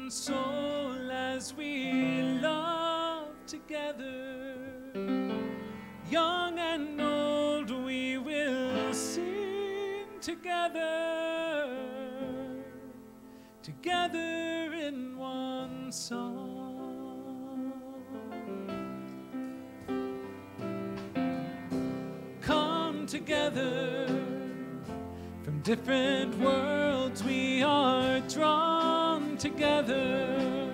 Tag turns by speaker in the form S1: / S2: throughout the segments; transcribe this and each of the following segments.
S1: and soul as we love together. Young and old we will sing together, together in one song. Come together, from different worlds we are drawn together.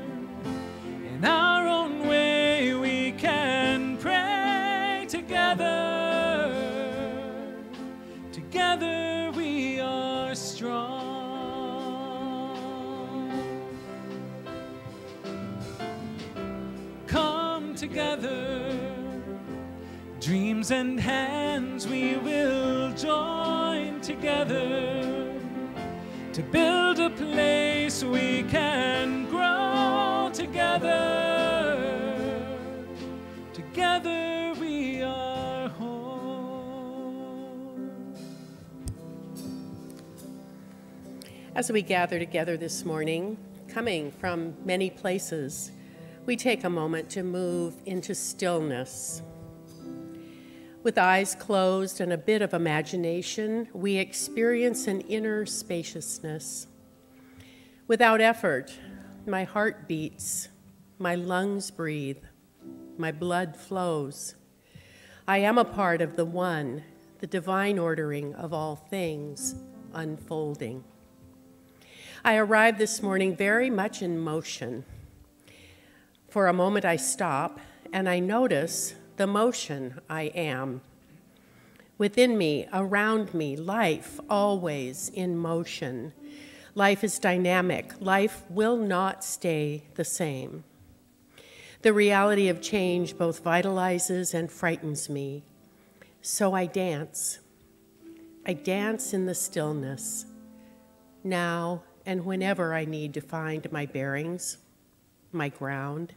S1: In our own way we can pray together. Together we are strong. Come together, dreams and hands we will join together to build a place we can grow together. Together we are home.
S2: As we gather together this morning, coming from many places, we take a moment to move into stillness. With eyes closed and a bit of imagination, we experience an inner spaciousness. Without effort, my heart beats, my lungs breathe, my blood flows. I am a part of the one, the divine ordering of all things unfolding. I arrived this morning very much in motion. For a moment I stop and I notice the motion I am. Within me, around me, life always in motion. Life is dynamic. Life will not stay the same. The reality of change both vitalizes and frightens me. So I dance. I dance in the stillness, now and whenever I need to find my bearings, my ground.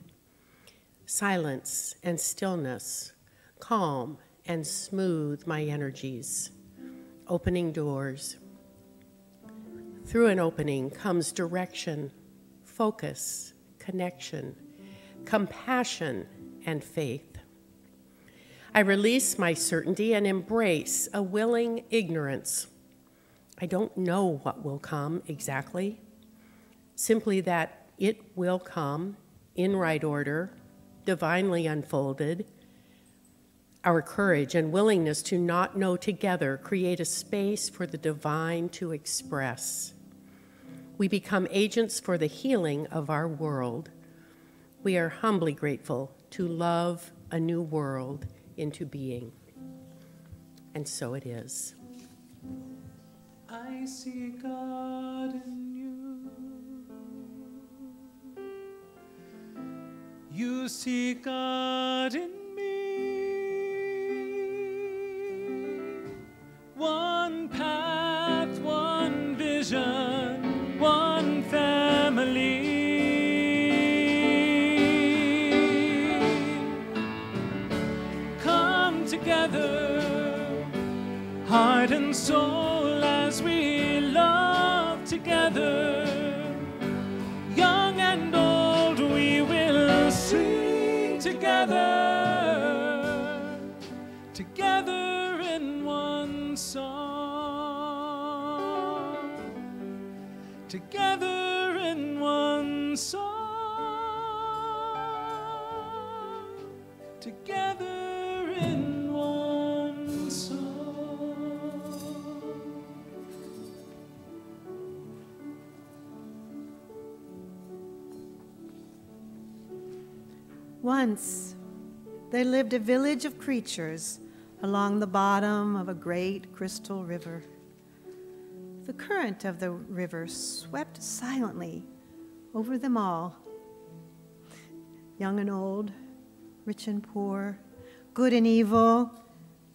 S2: Silence and stillness, calm and smooth my energies, opening doors. Through an opening comes direction, focus, connection, compassion, and faith. I release my certainty and embrace a willing ignorance. I don't know what will come exactly, simply that it will come in right order, divinely unfolded. Our courage and willingness to not know together create a space for the divine to express. We become agents for the healing of our world. We are humbly grateful to love a new world into being. And so it is.
S1: I see God in you. You see God in me. One path, one vision, one family. Come together, heart and soul, as we love together. Young and old, we will sing together, together in one song, together in one song, together in one song.
S3: Once, there lived a village of creatures along the bottom of a great crystal river. The current of the river swept silently over them all. Young and old, rich and poor, good and evil,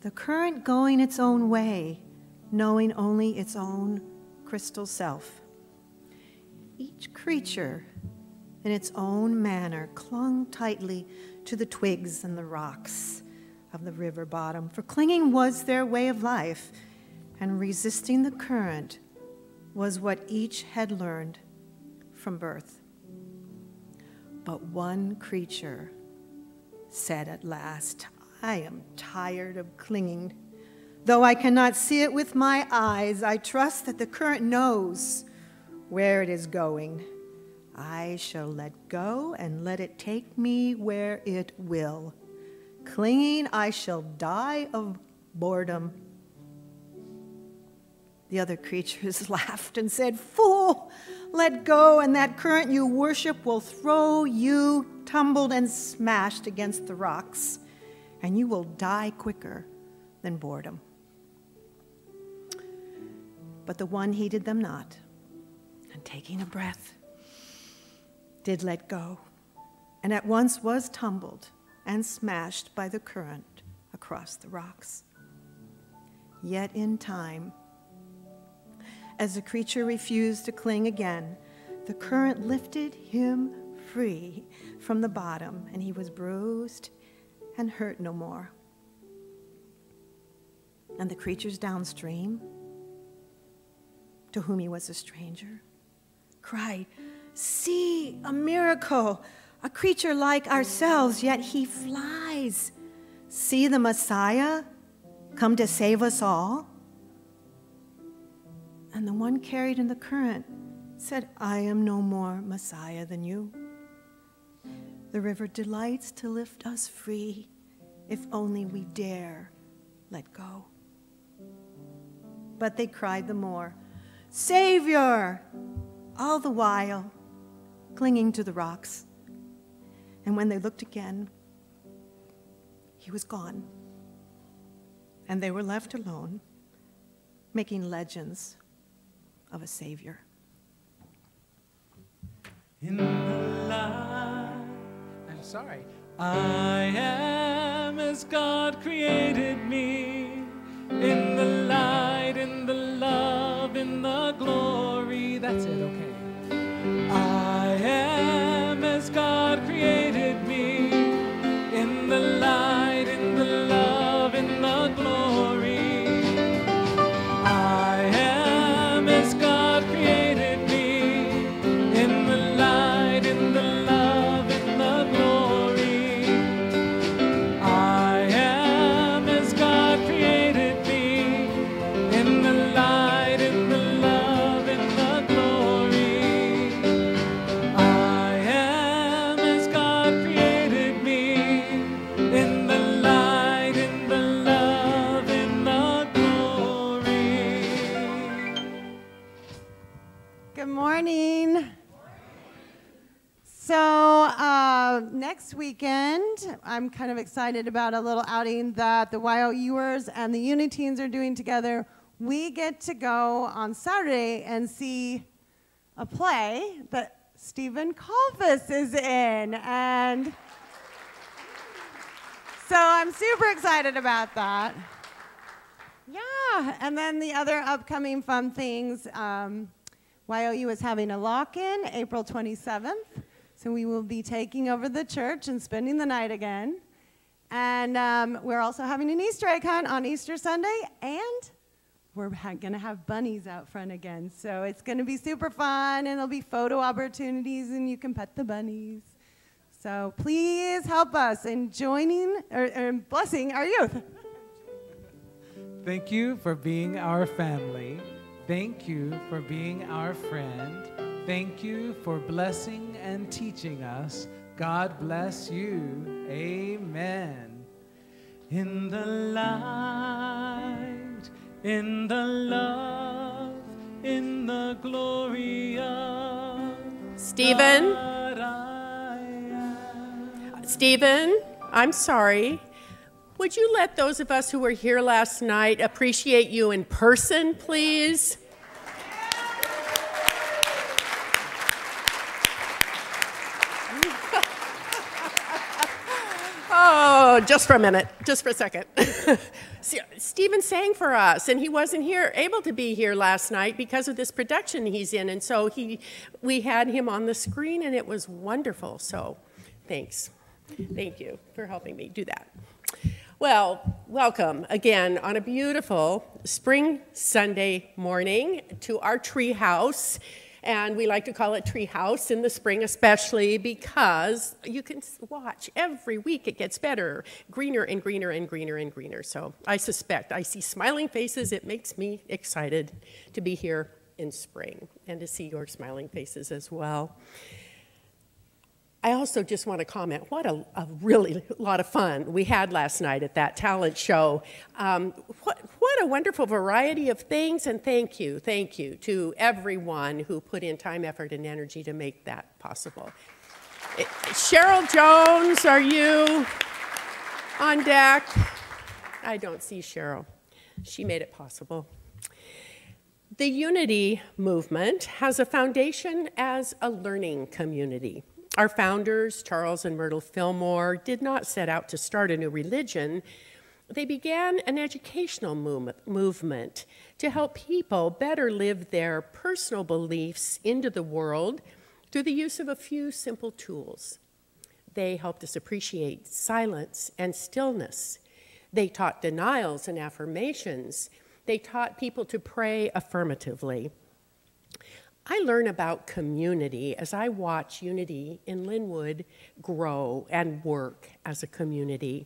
S3: the current going its own way, knowing only its own crystal self. Each creature, in its own manner, clung tightly to the twigs and the rocks of the river bottom, for clinging was their way of life, and resisting the current was what each had learned from birth. But one creature said at last, I am tired of clinging. Though I cannot see it with my eyes, I trust that the current knows where it is going. I shall let go and let it take me where it will. Clinging, I shall die of boredom. The other creatures laughed and said, Fool, let go, and that current you worship will throw you tumbled and smashed against the rocks, and you will die quicker than boredom. But the one heeded them not, and taking a breath, did let go, and at once was tumbled and smashed by the current across the rocks. Yet in time, as the creature refused to cling again, the current lifted him free from the bottom, and he was bruised and hurt no more. And the creatures downstream, to whom he was a stranger, cried, See, a miracle! A creature like ourselves, yet he flies. See the Messiah come to save us all? And the one carried in the current said, I am no more Messiah than you. The river delights to lift us free, if only we dare let go. But they cried the more, Savior! All the while clinging to the rocks. And when they looked again, he was gone. And they were left alone, making legends of a Savior.
S1: In the light, I am as God created me. In the light, in the love, in the glory. That's it, okay. I am as God created me. In the light, in the love, in the glory. I am as God created me. In the light, in the love, in the glory. I am as God created me. In the light, in the love, in the glory. I am as God created me. In the light, in the love, in the glory.
S4: Good morning. So next weekend, I'm kind of excited about a little outing that the YOUers and the Uni Teens are doing together. We get to go on Saturday and see a play that Stephen Colfus is in. And so I'm super excited about that. Yeah, and then the other upcoming fun things, YOU is having a lock-in April 27th. So we will be taking over the church and spending the night again. And we're also having an Easter egg hunt on Easter Sunday. And we're going to have bunnies out front again. So it's going to be super fun. And there'll be photo opportunities. And you can pet the bunnies. So please help us in joining or blessing our youth.
S1: Thank you for being our family. Thank you for being our friend. Thank you for blessing and teaching us. God bless you. Amen. In the light, in the love, in the glory of
S2: Stephen?
S1: God I am.
S2: Stephen, I'm sorry. Would you let those of us who were here last night appreciate you in person, please? Oh, just for a minute, just for a second. Stephen sang for us, and he wasn't able to be here last night because of this production he's in, and so we had him on the screen, and it was wonderful. So, thanks. Thank you for helping me do that. Well, welcome again on a beautiful spring Sunday morning to our tree house. And we like to call it Tree House in the spring, especially because you can watch every week it gets better, greener and greener and greener and greener. So I suspect I see smiling faces. It makes me excited to be here in spring and to see your smiling faces as well. I also just want to comment, what a really lot of fun we had last night at that talent show. What a wonderful variety of things, and thank you to everyone who put in time, effort, and energy to make that possible. Cheryl Jones, are you on deck? I don't see Cheryl. She made it possible. The Unity movement has a foundation as a learning community. Our founders, Charles and Myrtle Fillmore, did not set out to start a new religion. They began an educational movement to help people better live their personal beliefs into the world through the use of a few simple tools. They helped us appreciate silence and stillness. They taught denials and affirmations. They taught people to pray affirmatively. I learn about community as I watch Unity in Lynnwood grow and work as a community.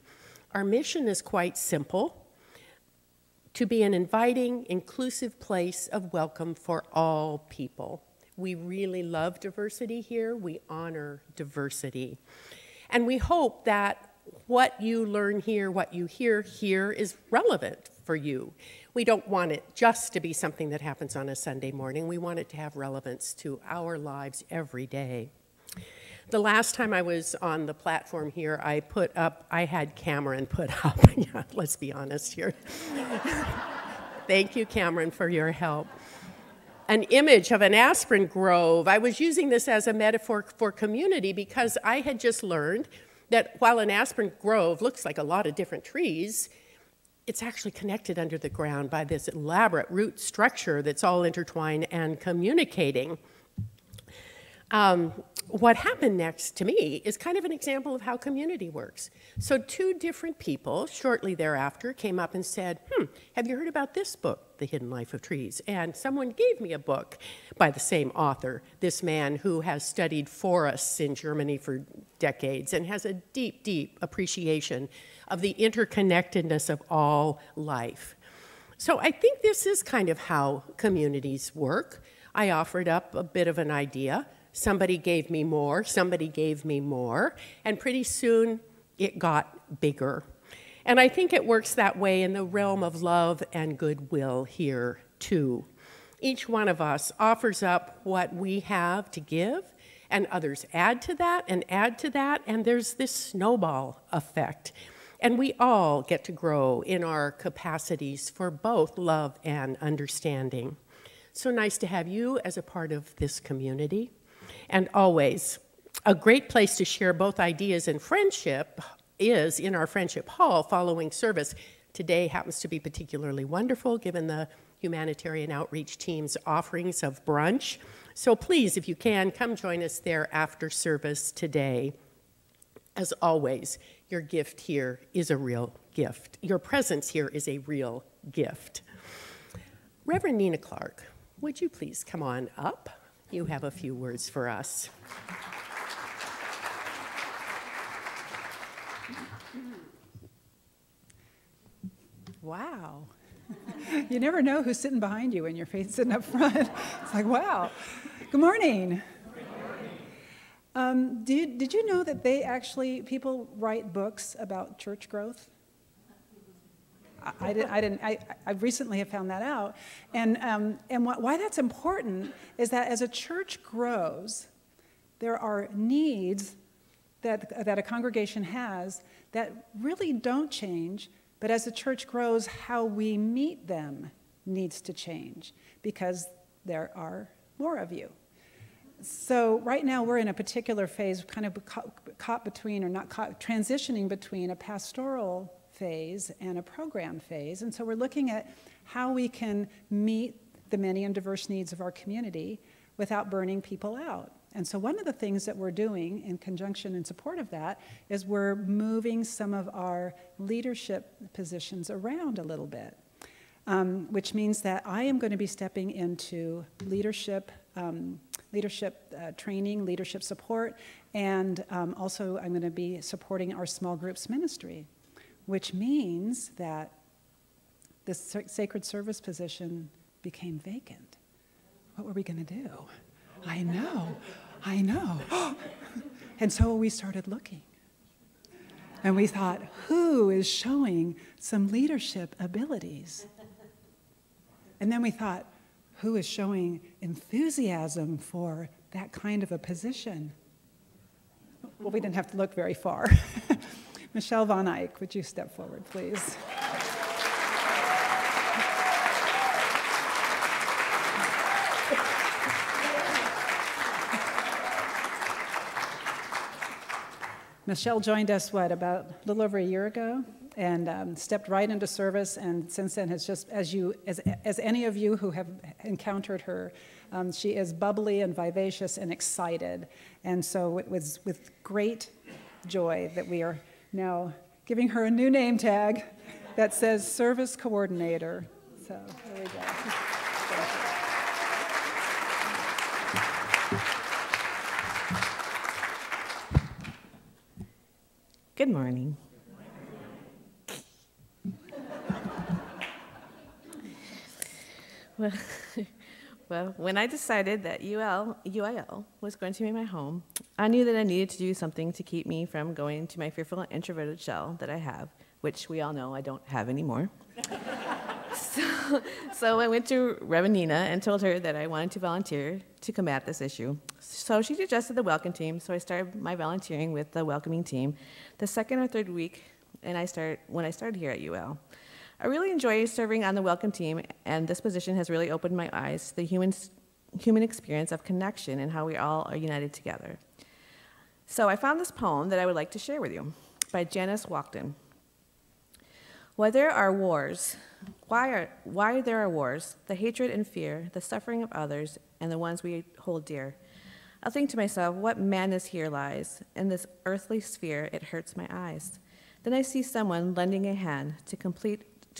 S2: Our mission is quite simple: to be an inviting, inclusive place of welcome for all people. We really love diversity here. We honor diversity. And we hope that what you learn here, what you hear here, is relevant for you. We don't want it just to be something that happens on a Sunday morning. We want it to have relevance to our lives every day. The last time I was on the platform here, I had Cameron put up, yeah, let's be honest here. Thank you, Cameron, for your help. An image of an aspen grove. I was using this as a metaphor for community because I had just learned that while an aspen grove looks like a lot of different trees, it's actually connected under the ground by this elaborate root structure that's all intertwined and communicating. What happened next to me is kind of an example of how community works. So two different people shortly thereafter came up and said, have you heard about this book, The Hidden Life of Trees? And someone gave me a book by the same author, this man who has studied forests in Germany for decades and has a deep, deep appreciation of the interconnectedness of all life. So I think this is kind of how communities work. I offered up a bit of an idea. Somebody gave me more, somebody gave me more, and pretty soon it got bigger. And I think it works that way in the realm of love and goodwill here, too. Each one of us offers up what we have to give, and others add to that, and there's this snowball effect. And we all get to grow in our capacities for both love and understanding. So nice to have you as a part of this community. And always, a great place to share both ideas and friendship is in our friendship hall following service. Today happens to be particularly wonderful given the humanitarian outreach team's offerings of brunch. So please, if you can, come join us there after service today. As always, your gift here is a real gift. Your presence here is a real gift. Reverend Nina Clark, would you please come on up? You have a few words for us.
S5: Wow. You never know who's sitting behind you when you're sitting up front. It's like, wow. Good morning. Did you know that people write books about church growth? I recently have found that out. And why that's important is that as a church grows, there are needs that a congregation has that really don't change, but as the church grows, how we meet them needs to change because there are more of you. So right now we're in a particular phase, kind of transitioning between a pastoral phase and a program phase. And so we're looking at how we can meet the many and diverse needs of our community without burning people out. And so one of the things that we're doing in conjunction in support of that is we're moving some of our leadership positions around a little bit, which means that I am going to be stepping into leadership leadership training, leadership support, and also I'm going to be supporting our small groups ministry, which means that this sacred service position became vacant. What were we going to do? I know. And so we started looking. And we thought, who is showing some leadership abilities? And then we thought, who is showing enthusiasm for that kind of a position? Well, we didn't have to look very far. Michelle Von Eyck, would you step forward, please? Michelle joined us, about a little over a year ago, and stepped right into service, and since then has just, as any of you who have encountered her, she is bubbly and vivacious and excited. And so it was with great joy that we are now giving her a new name tag that says Service Coordinator. So there we go.
S6: Good morning. Well, when I decided that UIL was going to be my home, I knew that I needed to do something to keep me from going to my fearful and introverted shell that I have, which we all know I don't have anymore. So I went to Reverend Nina and told her that I wanted to volunteer to combat this issue. So she suggested the welcome team, so I started my volunteering with the welcoming team the second or third week when I started here at UL. I really enjoy serving on the welcome team, and this position has really opened my eyes to the human experience of connection and how we all are united together. So I found this poem that I would like to share with you by Janice Walkden. Why there are wars, the hatred and fear, the suffering of others, and the ones we hold dear. I'll think to myself, what madness here lies? In this earthly sphere, it hurts my eyes. Then I see someone lending a hand to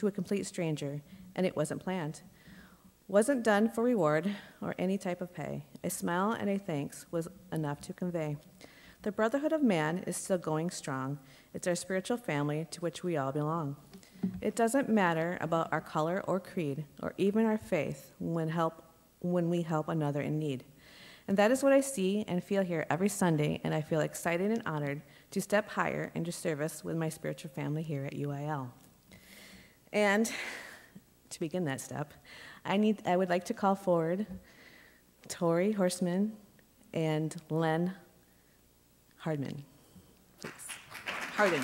S6: a complete stranger, and it wasn't planned. Wasn't done for reward or any type of pay. A smile and a thanks was enough to convey. The brotherhood of man is still going strong. It's our spiritual family to which we all belong. It doesn't matter about our color or creed, or even our faith when we help another in need. And that is what I see and feel here every Sunday, and I feel excited and honored to step higher into service with my spiritual family here at UIL. And to begin that step, I would like to call forward Tori Horseman and Len Hardman, please. Hardin.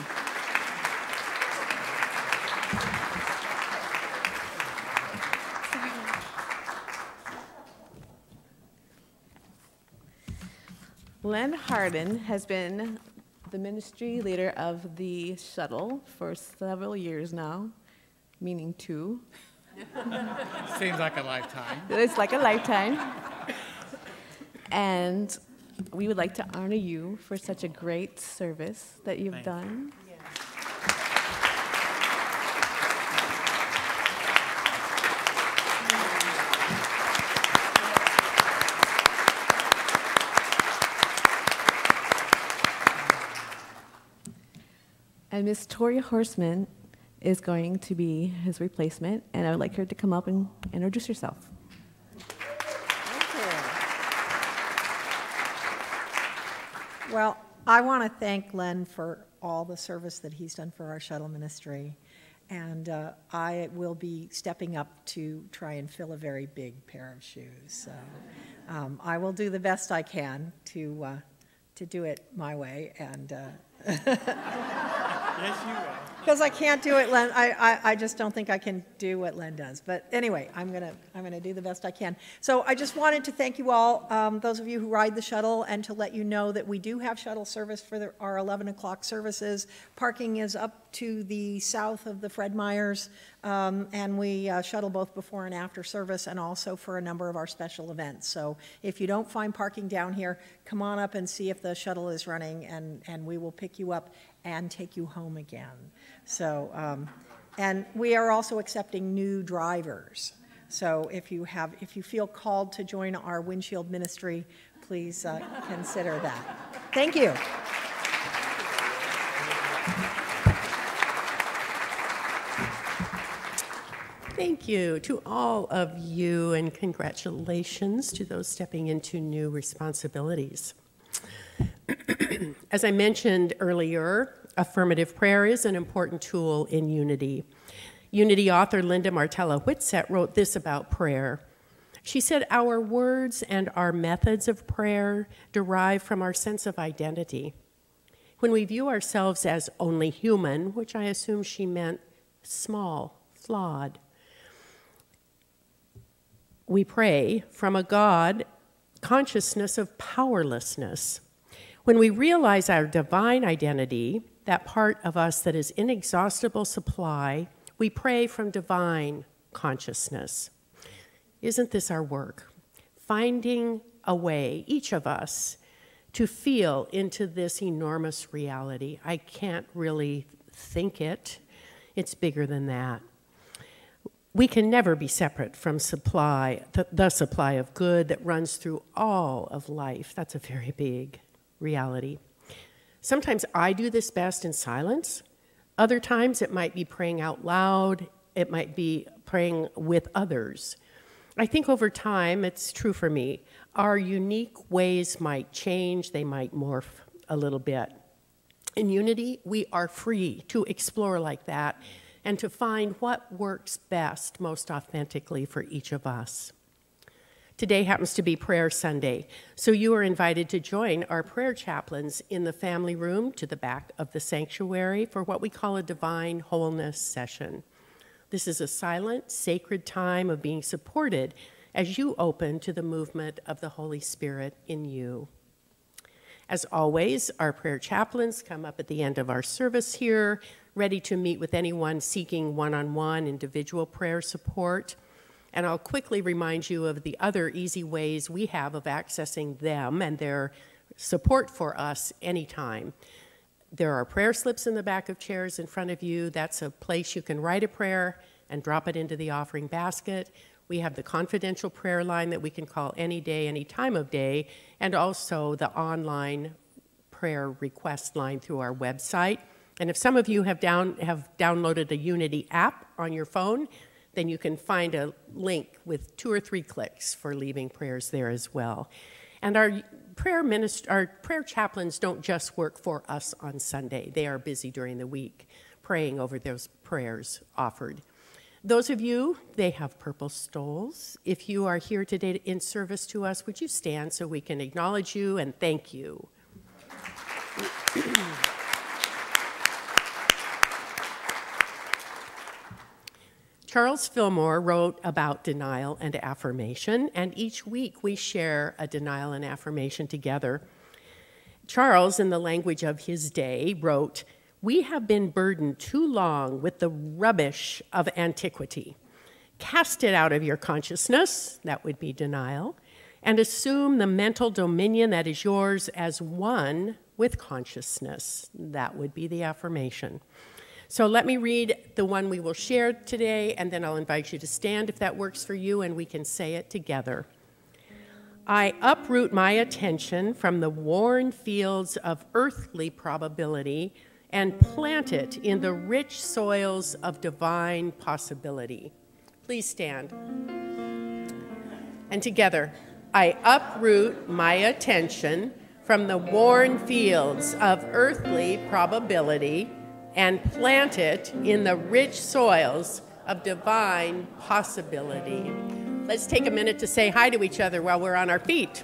S6: Len Hardin has been the ministry leader of the shuttle for several years now, meaning 2.
S1: Seems like a lifetime.
S6: It's like a lifetime. And we would like to honor you for such a great service that you've done. And Miss Tori Horseman is going to be his replacement, and I would like her to come up and introduce herself.
S7: Well, I want to thank Len for all the service that he's done for our shuttle ministry, and I will be stepping up to try and fill a very big pair of shoes. So I will do the best I can to do it my way, and
S1: Yes, you will.
S7: because I can't do it, Len. I just don't think I can do what Len does. But anyway, I'm gonna do the best I can. So I just wanted to thank you all, those of you who ride the shuttle, and to let you know that we do have shuttle service for our 11 o'clock services. Parking is up to the south of the Fred Meyers, and we shuttle both before and after service, and also for a number of our special events. So if you don't find parking down here, come on up and see if the shuttle is running, and we will pick you up and take you home again. So, and we are also accepting new drivers. So if you feel called to join our windshield ministry, please consider that. Thank you.
S2: Thank you to all of you, and congratulations to those stepping into new responsibilities. As I mentioned earlier, affirmative prayer is an important tool in unity. Unity author Linda Martella Whitsett wrote this about prayer. She said, "Our words and our methods of prayer derive from our sense of identity. When we view ourselves as only human," which I assume she meant small, flawed, "we pray from a God consciousness of powerlessness. When we realize our divine identity, that part of us that is inexhaustible supply, we pray from divine consciousness." Isn't this our work? Finding a way, each of us, to feel into this enormous reality. I can't really think it. It's bigger than that. We can never be separate from the supply of good that runs through all of life. That's a very big reality. Sometimes I do this best in silence. Other times it might be praying out loud. It might be praying with others. I think over time, it's true for me, our unique ways might change. They might morph a little bit. In unity, we are free to explore like that and to find what works best, most authentically for each of us. Today happens to be Prayer Sunday, so you are invited to join our prayer chaplains in the family room to the back of the sanctuary for what we call a divine wholeness session. This is a silent, sacred time of being supported as you open to the movement of the Holy Spirit in you. As always, our prayer chaplains come up at the end of our service here, ready to meet with anyone seeking one-on-one individual prayer support. And I'll quickly remind you of the other easy ways we have of accessing them and their support for us anytime. There are prayer slips in the back of chairs in front of you. That's a place you can write a prayer and drop it into the offering basket. We have the confidential prayer line that we can call any day, any time of day, and also the online prayer request line through our website. And if some of you have downloaded a Unity app on your phone, then you can find a link with 2 or 3 clicks for leaving prayers there as well. And our prayer chaplains don't just work for us on Sunday. They are busy during the week praying over those prayers offered. Those of you, they have purple stoles. If you are here today in service to us, would you stand so we can acknowledge you and thank you? Charles Fillmore wrote about denial and affirmation, and each week we share a denial and affirmation together. Charles, in the language of his day, wrote, "We have been burdened too long with the rubbish of antiquity. Cast it out of your consciousness," that would be denial, "and assume the mental dominion that is yours as one with consciousness," that would be the affirmation. So let me read the one we will share today, and then I'll invite you to stand if that works for you, and we can say it together. "I uproot my attention from the worn fields of earthly probability and plant it in the rich soils of divine possibility." Please stand. And together, "I uproot my attention from the worn fields of earthly probability and plant it in the rich soils of divine possibility." Let's take a minute to say hi to each other while we're on our feet.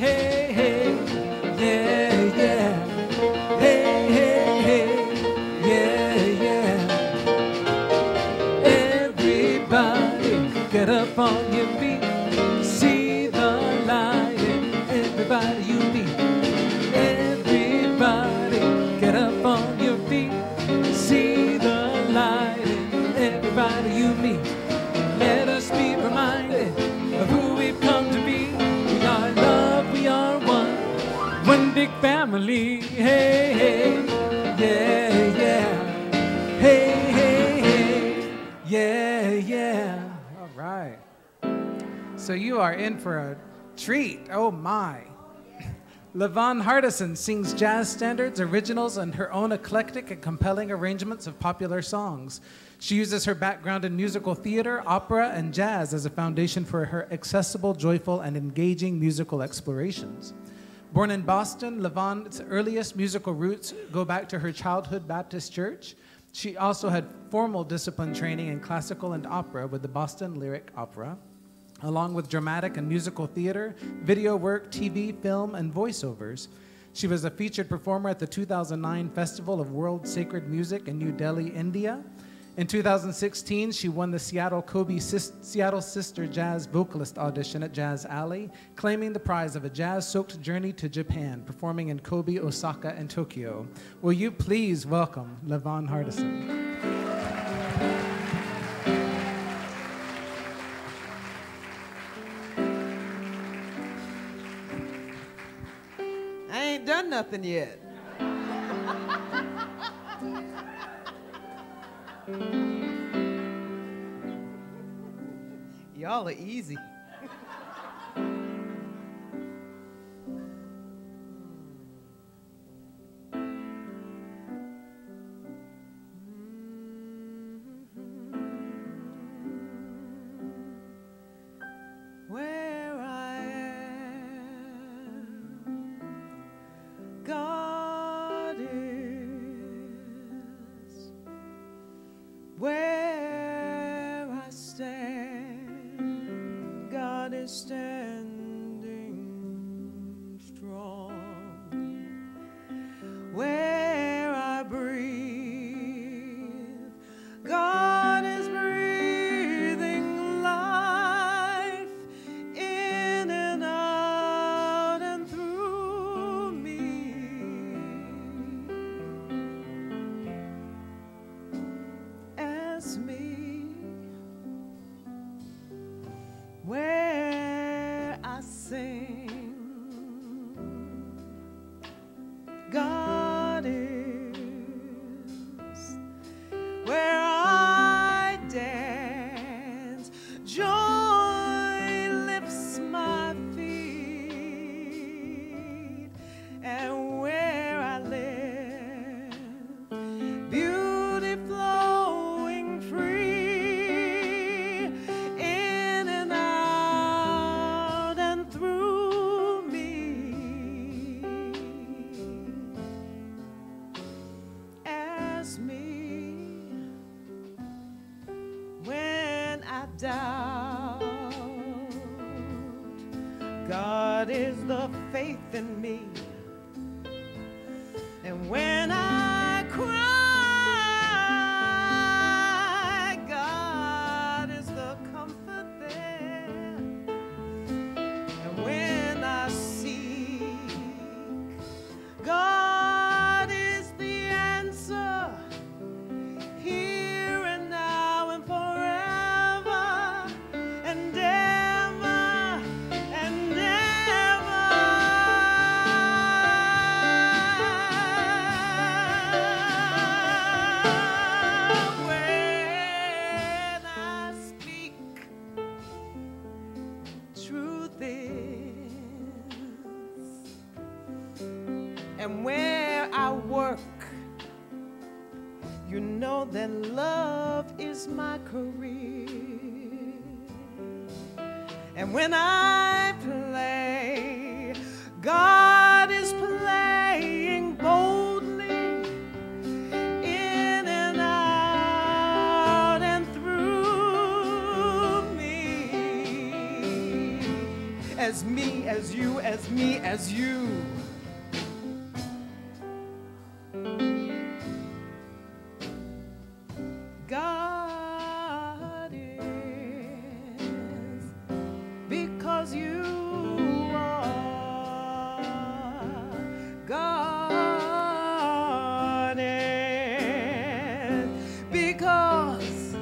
S1: hey, hey, yeah, yeah. Hey, hey, hey, yeah, yeah. Everybody get up on your feet, see the light in everybody you meet. Everybody get up on your feet, see the light in everybody you meet. Let us be reminded of who we've come to be. We are love, we are one big family. Hey, hey, yeah, yeah. Hey, hey, hey, yeah, yeah.
S8: All right. So you are in for a treat. Oh my. LaVon Hardison sings jazz standards, originals, and her own eclectic and compelling arrangements of popular songs. She uses her background in musical theater, opera, and jazz as a foundation for her accessible, joyful, and engaging musical explorations. Born in Boston, LaVon's earliest musical roots go back to her childhood Baptist church. She also had formal discipline training in classical and opera with the Boston Lyric Opera, along with dramatic and musical theater, video work, TV, film, and voiceovers. She was a featured performer at the 2009 Festival of World Sacred Music in New Delhi, India. In 2016, she won the Seattle Sister Jazz Vocalist Audition at Jazz Alley, claiming the prize of a jazz-soaked journey to Japan, performing in Kobe, Osaka, and Tokyo. Will you please welcome LaVon Hardison?
S9: I ain't done nothing yet. Y'all are easy. Where I am, God is. Where I stand, God is standing strong. Where I breathe, God is breathing life in and out and through me. As me, where I sing, God is. Where I dance, joy lifts my feet. And where I live, beauty flowing free in and out and through me. As me, when I doubt, God is the faith in me. And when I cry, God is the comfort there. And when I seek, God is the answer, here and now and forever and ever and ever. When I speak, truth is. And where I work, you know that love is my career. And when I play, God is playing boldly in and out and through me. as me, as you, as me, as you. God is because you are. God is because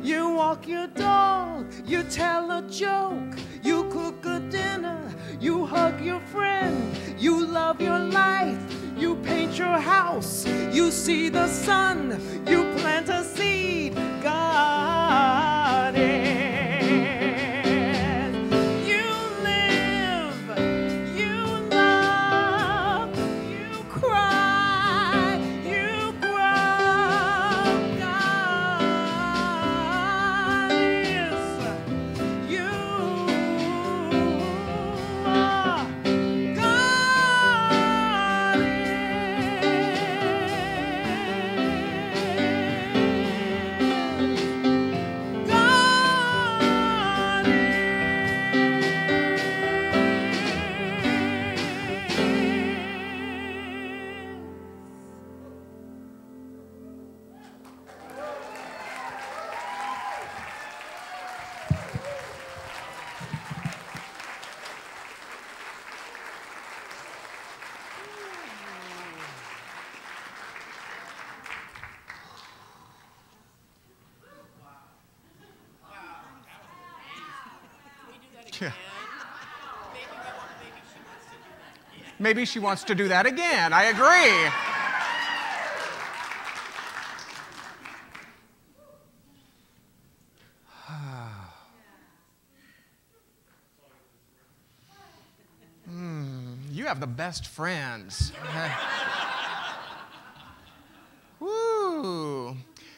S9: you walk your dog, you tell a joke, you cook a dinner, you hug your friend, you love your life, you paint your house, you see the sun, you plant a seed. God is. You live, you love, you cry, you grow. God is. You are. God
S10: Yeah. Maybe she wants to do that again. I agree. You have the best friends. Woo.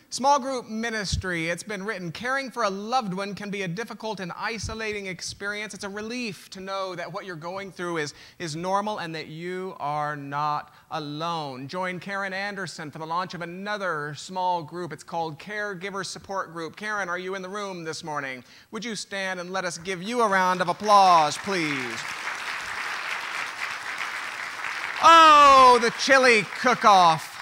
S10: Small group ministry, it's been written, caring for a loved one can be a difficult and isolating experience. It's a relief to know that what you're going through is normal and that you are not alone. Join Karen Anderson for the launch of another small group. It's called Caregiver Support Group. Karen, are you in the room this morning? Would you stand and let us give you a round of applause, please? Oh, the chili cook-off.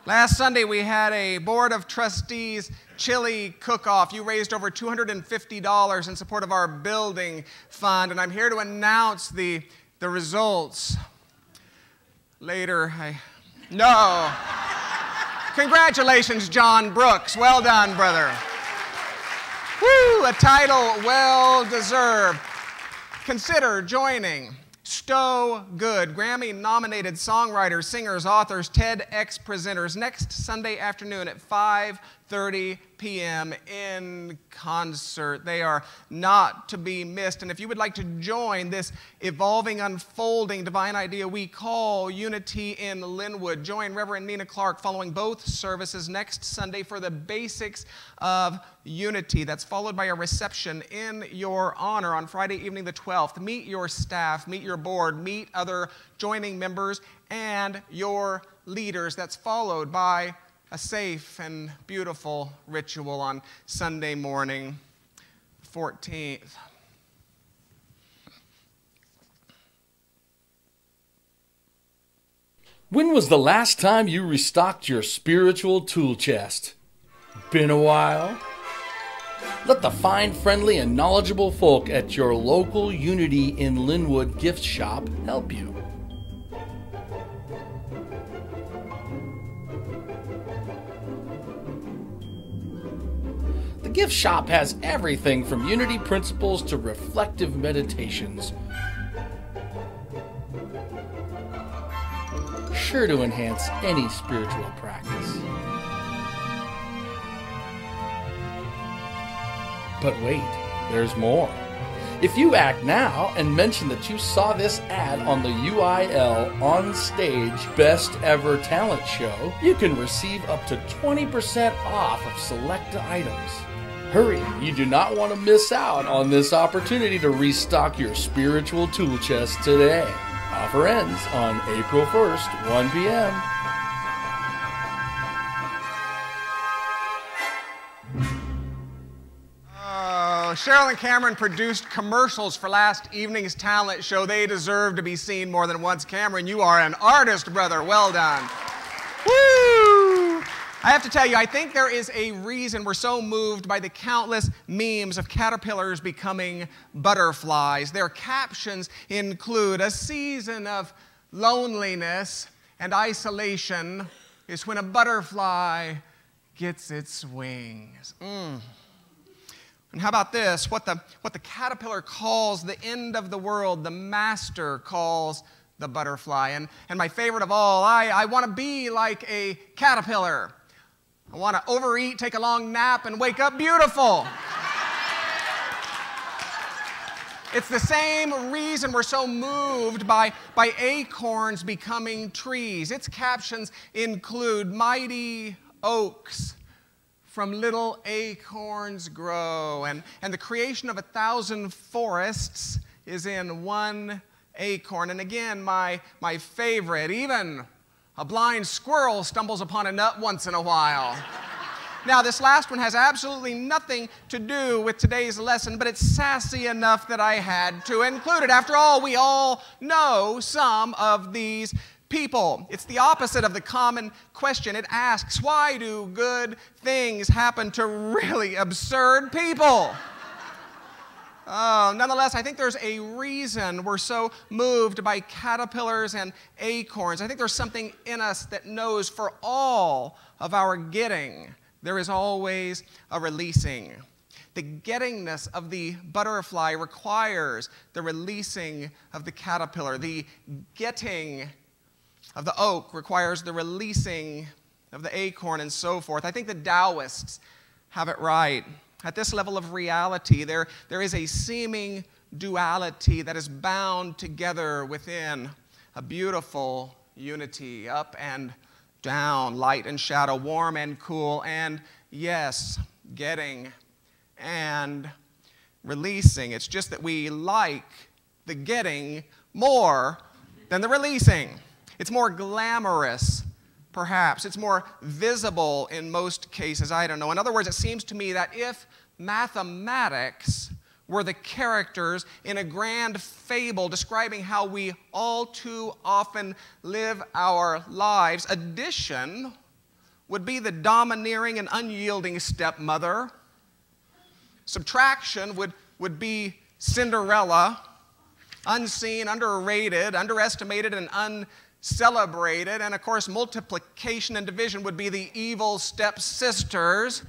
S10: Last Sunday, we had a Board of Trustees chili cook-off. You raised over $250 in support of our building fund, and I'm here to announce the results. Later, No. Congratulations, John Brooks. Well done, brother. Woo, a title well deserved. Consider joining Stowe Good, Grammy-nominated songwriters, singers, authors, TEDx presenters, next Sunday afternoon at 5:30 p.m. in concert. They are not to be missed. And if you would like to join this evolving, unfolding divine idea we call Unity in Lynnwood, join Reverend Nina Clark following both services next Sunday for the basics of unity. That's followed by a reception in your honor on Friday evening the 12th. Meet your staff, meet your board, meet other joining members and your leaders. That's followed by a safe and beautiful ritual on Sunday morning, 14th.
S11: When was the last time you restocked your spiritual tool chest? Been a while? Let the fine, friendly, and knowledgeable folk at your local Unity in Lynnwood gift shop help you. The gift shop has everything from Unity principles to reflective meditations, sure to enhance any spiritual practice. But wait, there's more. If you act now and mention that you saw this ad on the UIL On Stage Best Ever Talent Show, you can receive up to 20% off of select items. Hurry, you do not want to miss out on this opportunity to restock your spiritual tool chest today. Offer ends on April 1st, 1 p.m.
S10: Cheryl and Cameron produced commercials for last evening's talent show. They deserve to be seen more than once. Cameron, you are an artist, brother. Well done. Woo! I have to tell you, I think there is a reason we're so moved by the countless memes of caterpillars becoming butterflies. Their captions include, "A season of loneliness and isolation is when a butterfly gets its wings." And how about this? What the caterpillar calls the end of the world, the master calls the butterfly. And my favorite of all, I want to be like a caterpillar. I want to overeat, take a long nap, and wake up beautiful. It's the same reason we're so moved by acorns becoming trees. Its captions include, "Mighty oaks from little acorns grow," and the creation of 1,000 forests is in one acorn. And again, my favorite, even a blind squirrel stumbles upon a nut once in a while. Now, this last one has absolutely nothing to do with today's lesson, but it's sassy enough that I had to include it. After all, we all know some of these people. It's the opposite of the common question. It asks, why do good things happen to really absurd people? Nonetheless, I think there's a reason we're so moved by caterpillars and acorns. I think there's something in us that knows for all of our getting, there is always a releasing. The gettingness of the butterfly requires the releasing of the caterpillar. The getting of the oak requires the releasing of the acorn, and so forth. I think the Taoists have it right. At this level of reality, there is a seeming duality that is bound together within a beautiful unity, up and down, light and shadow, warm and cool, and yes, getting and releasing. It's just that we like the getting more than the releasing. It's more glamorous, perhaps. It's more visible in most cases. I don't know. In other words, it seems to me that if mathematics were the characters in a grand fable describing how we all too often live our lives, addition would be the domineering and unyielding stepmother. Subtraction would be Cinderella, unseen, underrated, underestimated, and uncelebrated. And of course, multiplication and division would be the evil stepsisters.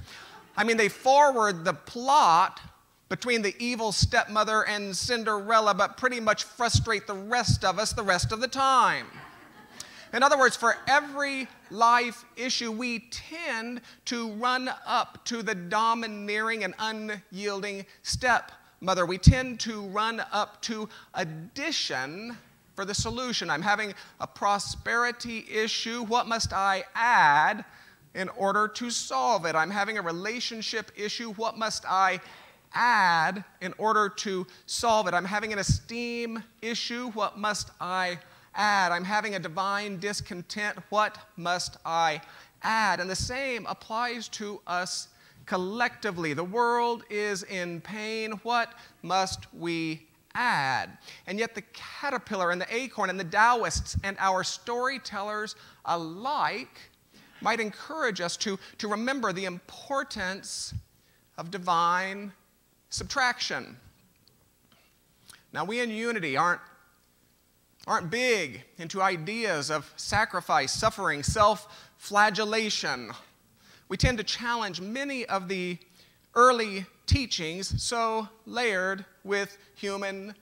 S10: I mean, they forward the plot between the evil stepmother and Cinderella, but pretty much frustrate the rest of us the rest of the time. In other words, for every life issue, we tend to run up to the domineering and unyielding stepmother. We tend to run up to addition for the solution. I'm having a prosperity issue. What must I add in order to solve it? I'm having a relationship issue. What must I add in order to solve it? I'm having an esteem issue. What must I add? I'm having a divine discontent. What must I add? And the same applies to us collectively. The world is in pain. What must we add? And yet the caterpillar and the acorn and the Taoists and our storytellers alike might encourage us to remember the importance of divine subtraction. Now, we in Unity aren't big into ideas of sacrifice, suffering, self-flagellation. We tend to challenge many of the early teachings so layered with human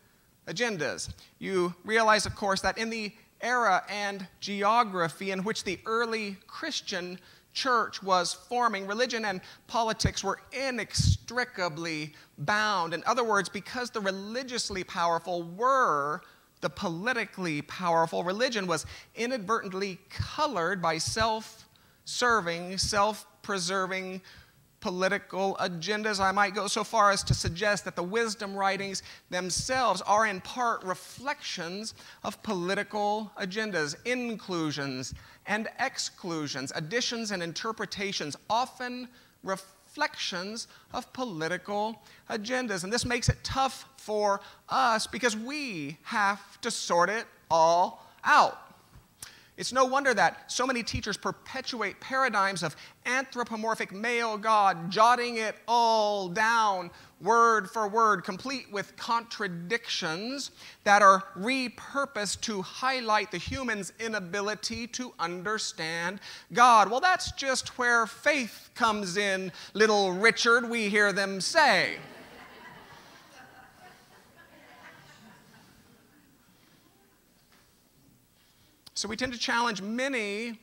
S10: agendas. You realize, of course, that in the era and geography in which the early Christian church was forming, religion and politics were inextricably bound. In other words, because the religiously powerful were the politically powerful, religion was inadvertently colored by self-serving, self-preserving political agendas. I might go so far as to suggest that the wisdom writings themselves are in part reflections of political agendas, inclusions and exclusions, additions and interpretations, often reflections of political agendas. And this makes it tough for us because we have to sort it all out. It's no wonder that so many teachers perpetuate paradigms of anthropomorphic male God, jotting it all down word for word, complete with contradictions that are repurposed to highlight the human's inability to understand God. Well, that's just where faith comes in, little Richard, we hear them say. So we tend to challenge many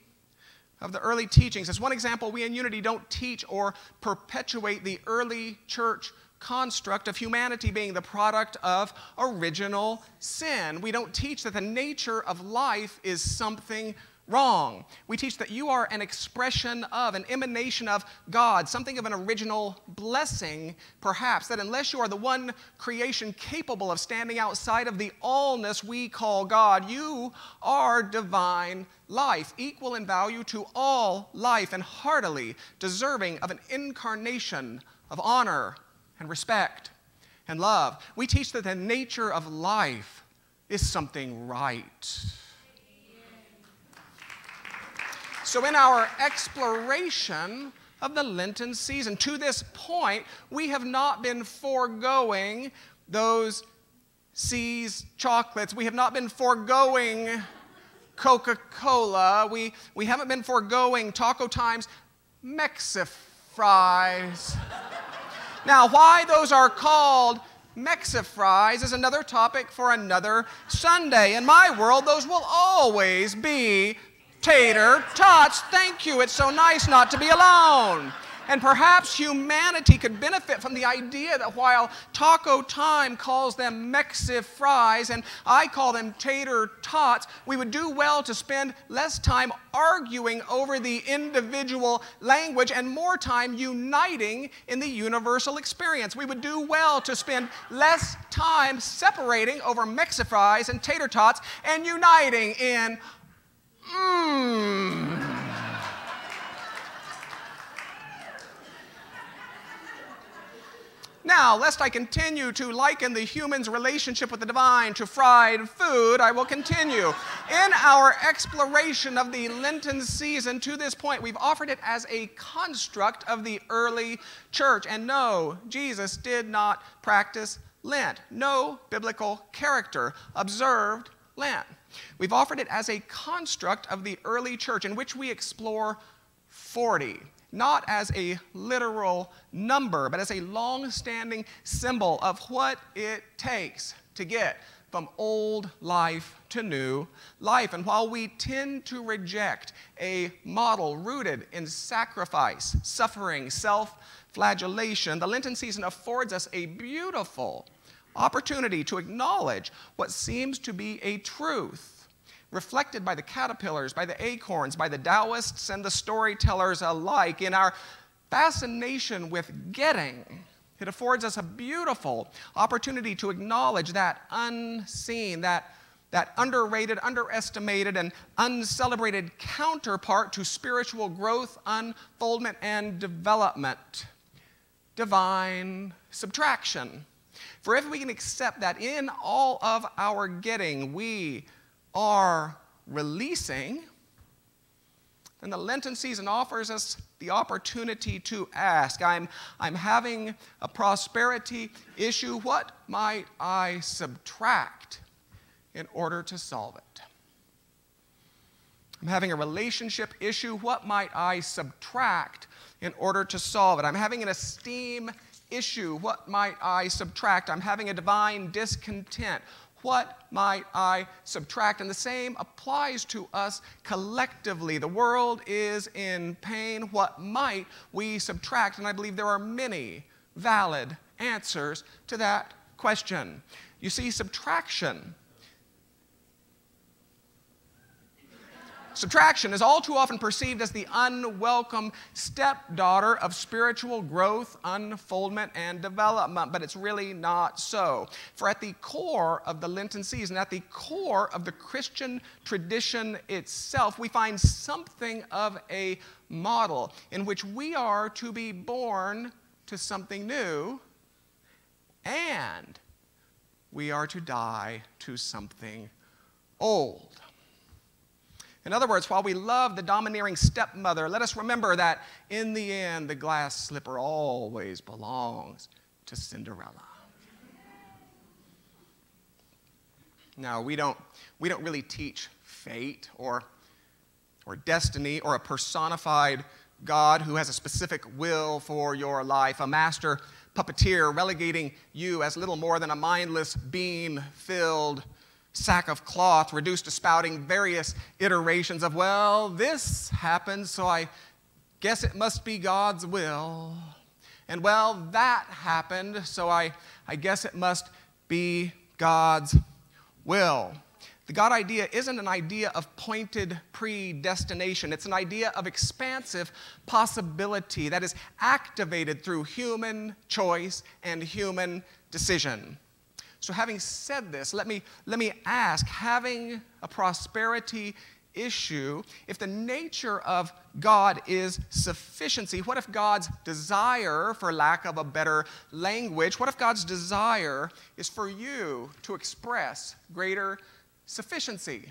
S10: of the early teachings. As one example, we in Unity don't teach or perpetuate the early church construct of humanity being the product of original sin. We don't teach that the nature of life is something wrong. We teach that you are an expression of, an emanation of God, something of an original blessing, perhaps, that unless you are the one creation capable of standing outside of the allness we call God, you are divine life, equal in value to all life and heartily deserving of an incarnation of honor and respect and love. We teach that the nature of life is something right. So in our exploration of the Lenten season, to this point, we have not been foregoing those C's chocolates. We have not been foregoing Coca-Cola. We haven't been foregoing Taco Time's Mexifries. Now, why those are called Mexifries is another topic for another Sunday. In my world, those will always be tater tots. Thank you. It's so nice not to be alone. And perhaps humanity could benefit from the idea that while Taco Time calls them Mexifries and I call them tater tots, we would do well to spend less time arguing over the individual language and more time uniting in the universal experience. We would do well to spend less time separating over Mexifries and tater tots and uniting in Now, lest I continue to liken the human's relationship with the divine to fried food, I will continue. In our exploration of the Lenten season to this point, we've offered it as a construct of the early church. And no, Jesus did not practice Lent. No biblical character observed Lent. We've offered it as a construct of the early church in which we explore 40. Not as a literal number, but as a long-standing symbol of what it takes to get from old life to new life. And while we tend to reject a model rooted in sacrifice, suffering, self-flagellation, the Lenten season affords us a beautiful opportunity to acknowledge what seems to be a truth reflected by the caterpillars, by the acorns, by the Taoists and the storytellers alike. In our fascination with getting, it affords us a beautiful opportunity to acknowledge that unseen, that underrated, underestimated, and uncelebrated counterpart to spiritual growth, unfoldment, and development: divine subtraction. For if we can accept that in all of our getting we are releasing, then the Lenten season offers us the opportunity to ask, I'm having a prosperity issue. What might I subtract in order to solve it? I'm having a relationship issue. What might I subtract in order to solve it? I'm having an esteem issue. What might I subtract? I'm having a divine discontent. What might I subtract? And the same applies to us collectively. The world is in pain. What might we subtract? And I believe there are many valid answers to that question. Subtraction is all too often perceived as the unwelcome stepdaughter of spiritual growth, unfoldment, and development, but it's really not so. For at the core of the Lenten season, at the core of the Christian tradition itself, we find something of a model in which we are to be born to something new, and we are to die to something old. In other words, while we love the domineering stepmother, let us remember that in the end, the glass slipper always belongs to Cinderella. Now, we don't really teach fate or destiny or a personified God who has a specific will for your life, a master puppeteer relegating you as little more than a mindless bean-filled sack of cloth reduced to spouting various iterations of, well, this happened, so I guess it must be God's will. And, well, that happened, so I guess it must be God's will. The God idea isn't an idea of pointed predestination. It's an idea of expansive possibility that is activated through human choice and human decision. So having said this, let me ask, having a prosperity issue, if the nature of God is sufficiency, what if God's desire, for lack of a better language, what if God's desire is for you to express greater sufficiency?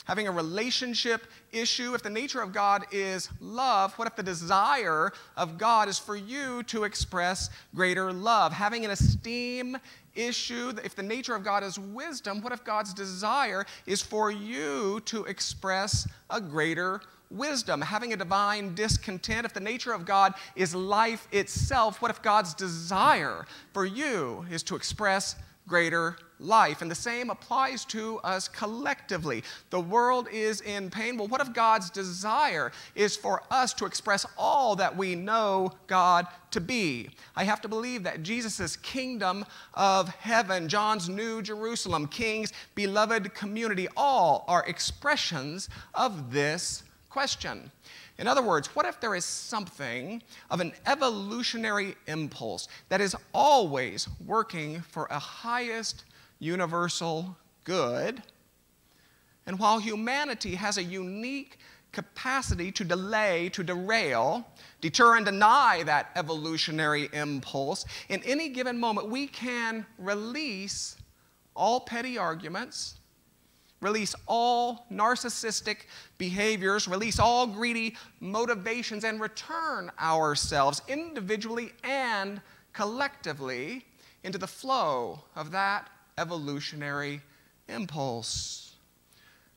S10: Having a relationship issue, if the nature of God is love, what if the desire of God is for you to express greater love? Having an esteem issue, if the nature of God is wisdom, what if God's desire is for you to express a greater wisdom? Having a divine discontent, if the nature of God is life itself, what if God's desire for you is to express greater life? And the same applies to us collectively. The world is in pain. Well, what if God's desire is for us to express all that we know God to be? I have to believe that Jesus' kingdom of heaven, John's New Jerusalem, King's beloved community, all are expressions of this question. In other words, what if there is something of an evolutionary impulse that is always working for a highest universal good, and while humanity has a unique capacity to delay, to derail, deter, and deny that evolutionary impulse, in any given moment we can release all petty arguments, release all narcissistic behaviors, release all greedy motivations, and return ourselves individually and collectively into the flow of that evolutionary impulse.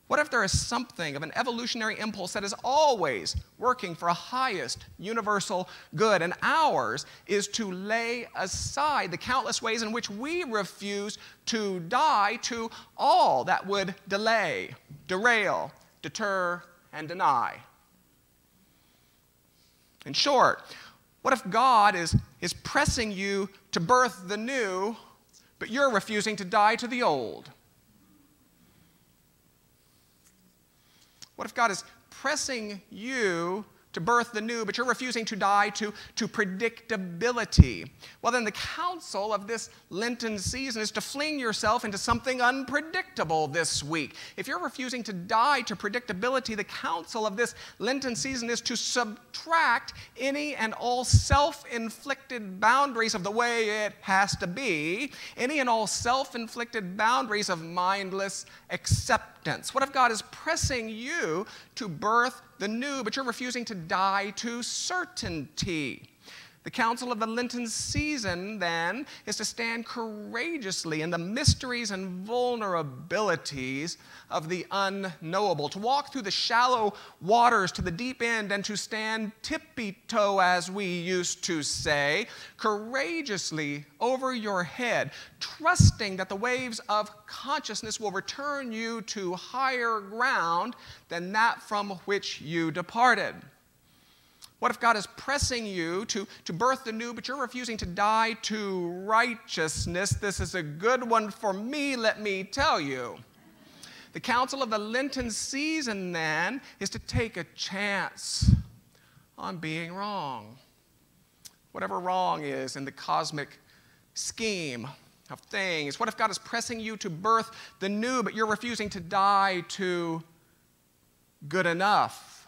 S10: What if there is something of an evolutionary impulse that is always working for a highest universal good, and ours is to lay aside the countless ways in which we refuse to die to all that would delay, derail, deter, and deny? In short, what if God is pressing you to birth the new, but you're refusing to die to the old? What if God is pressing you to birth the new, but you're refusing to die to predictability? Well, then the counsel of this Lenten season is to fling yourself into something unpredictable this week. If you're refusing to die to predictability, the counsel of this Lenten season is to subtract any and all self-inflicted boundaries of the way it has to be, any and all self-inflicted boundaries of mindless acceptance. What if God is pressing you to birth the new, but you're refusing to die to certainty? The counsel of the Lenten season, then, is to stand courageously in the mysteries and vulnerabilities of the unknowable, to walk through the shallow waters to the deep end, and to stand tippy-toe, as we used to say, courageously over your head, trusting that the waves of consciousness will return you to higher ground than that from which you departed. What if God is pressing you to birth the new, but you're refusing to die to righteousness? This is a good one for me, let me tell you. The counsel of the Lenten season, then, is to take a chance on being wrong. Whatever wrong is in the cosmic scheme of things. What if God is pressing you to birth the new, but you're refusing to die to good enough?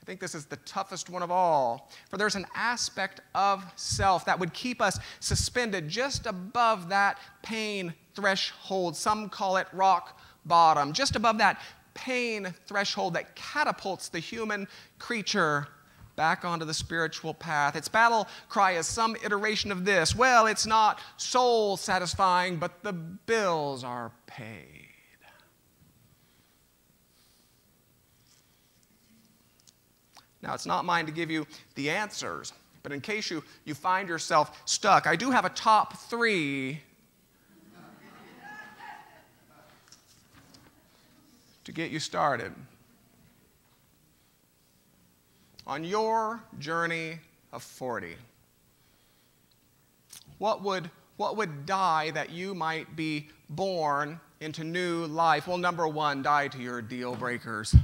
S10: I think this is the toughest one of all, for there's an aspect of self that would keep us suspended just above that pain threshold. Some call it rock bottom, just above that pain threshold that catapults the human creature back onto the spiritual path. Its battle cry is some iteration of this: well, it's not soul satisfying, but the bills are paid. Now, it's not mine to give you the answers, but in case you find yourself stuck, I do have a top 3 to get you started on your journey of 40. What would die that you might be born into new life? Well, number 1, die to your deal breakers.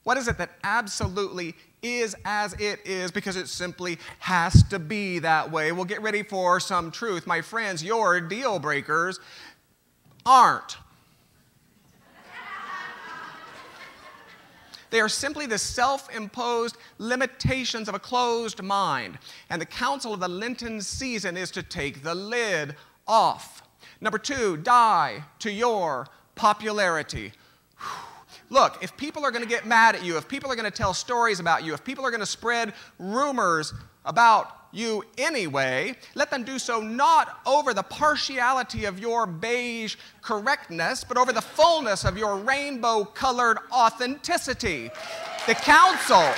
S10: What is it that absolutely is as it is because it simply has to be that way? Well, get ready for some truth. My friends, your deal breakers aren't. They are simply the self-imposed limitations of a closed mind. And the counsel of the Lenten season is to take the lid off. Number 2, die to your popularity. Look, if people are going to get mad at you, if people are going to tell stories about you, if people are going to spread rumors about you anyway, let them do so not over the partiality of your beige correctness, but over the fullness of your rainbow-colored authenticity. The counsel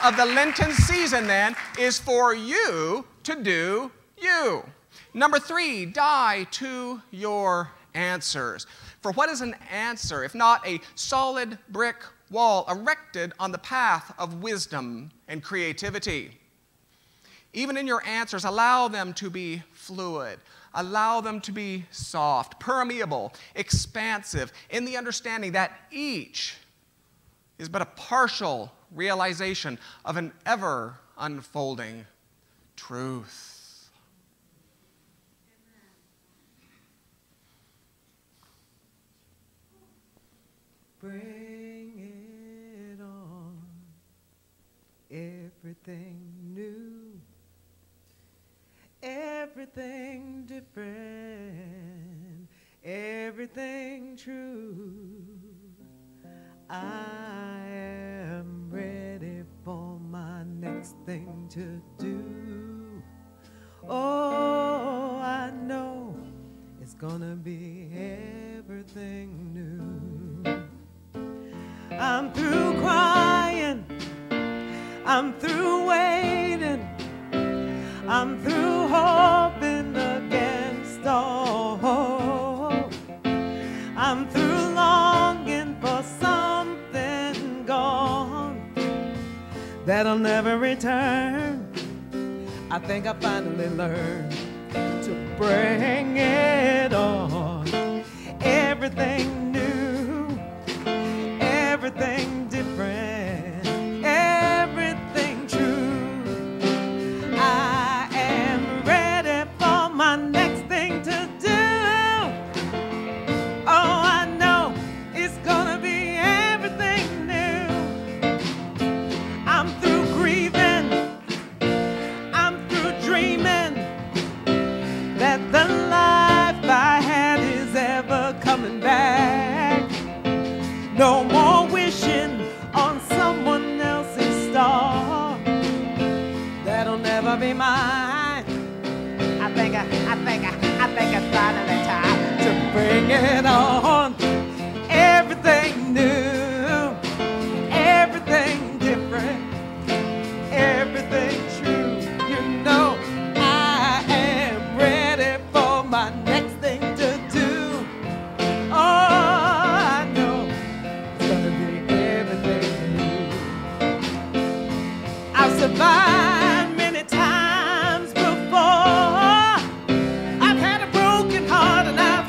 S10: of the Lenten season, then, is for you to do you. Number 3, die to your answers. For what is an answer if not a solid brick wall erected on the path of wisdom and creativity? Even in your answers, allow them to be fluid. Allow them to be soft, permeable, expansive, in the understanding that each is but a partial realization of an ever unfolding truth.
S9: Bring it on, everything new, everything different, everything true. I am ready for my next thing to do. Oh, I know it's gonna be everything new. I'm through crying, I'm through waiting, I'm through hoping against all hope. I'm through longing for something gone that'll never return. I think I finally learned to bring it on. Everything new, everything different, everything true. I am ready for my next thing to do. Oh, I know it's gonna be everything new. I'm through grieving, I'm through dreaming that the life I had is ever coming back. No more wishing on someone else's star that'll never be mine. I think it's finally time to bring it on. Everything new, everything different, everything true. You know I am ready for my next thing to do. Oh, I've survived many times before. I've had a broken heart and I've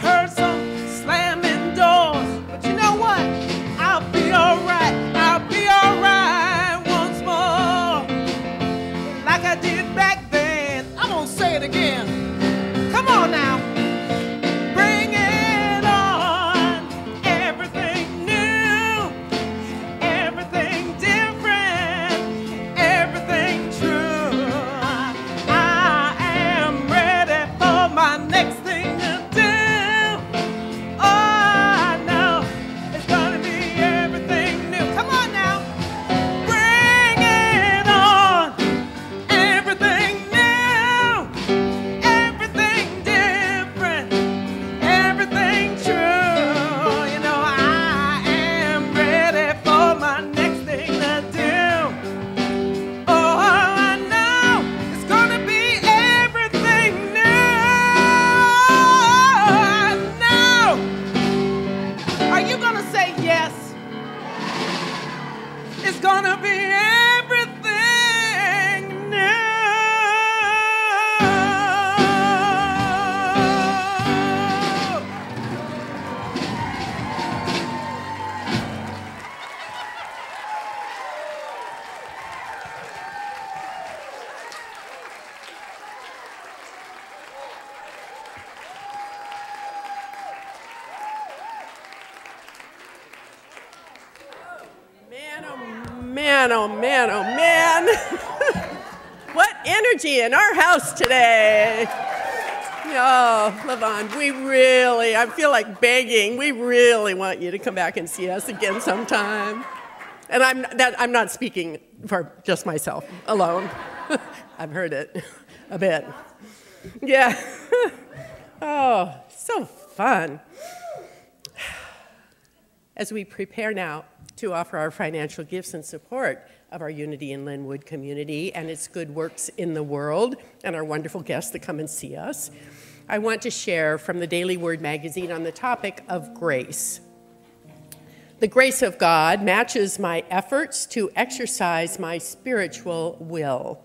S2: man, oh man, oh man. What energy in our house today. Oh, LaVon, I feel like begging. We really want you to come back and see us again sometime. And I'm not speaking for just myself alone. I've heard it a bit. Yeah. Oh, so fun. As we prepare now to offer our financial gifts in support of our Unity in Lynnwood community and its good works in the world, and our wonderful guests that come and see us, I want to share from the Daily Word magazine on the topic of grace. The grace of God matches my efforts to exercise my spiritual will.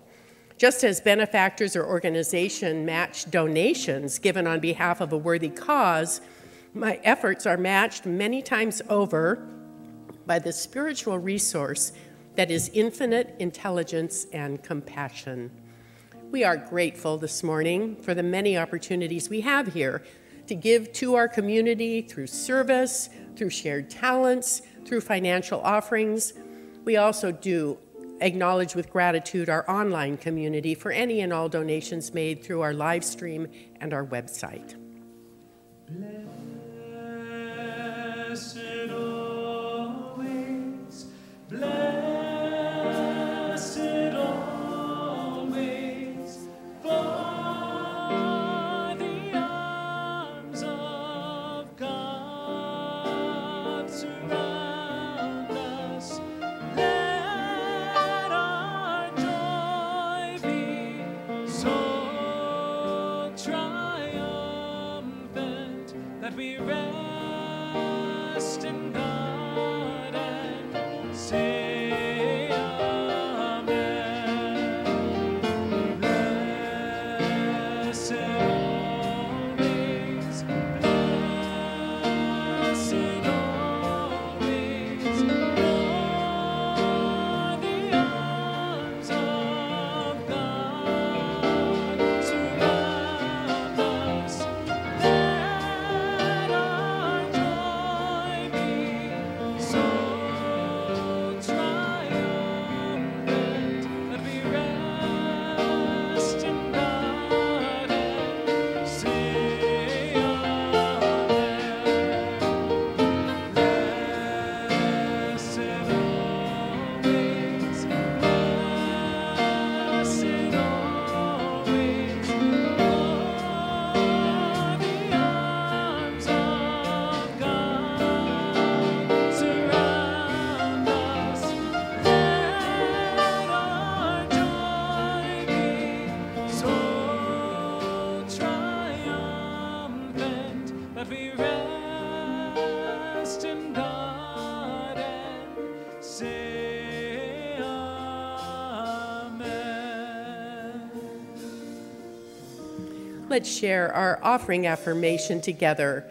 S2: Just as benefactors or organizations match donations given on behalf of a worthy cause, my efforts are matched many times over by the spiritual resource that is infinite intelligence and compassion. We are grateful this morning for the many opportunities we have here to give to our community through service, through shared talents, through financial offerings. We also do acknowledge with gratitude our online community for any and all donations made through our live stream and our website.
S1: Blessed always, blessed always, for the arms of God surround us. Let our joy be so triumphant that we rest in God and say amen. Blessed always, blessed always, for the arms of God surround us. Let our joy be so triumphant that we rest in God and say amen. Blessed always, blessed always, for the arms of God surround us. Let our joy be so triumphant that we rest in God and say amen.
S2: Let's share our offering affirmation together.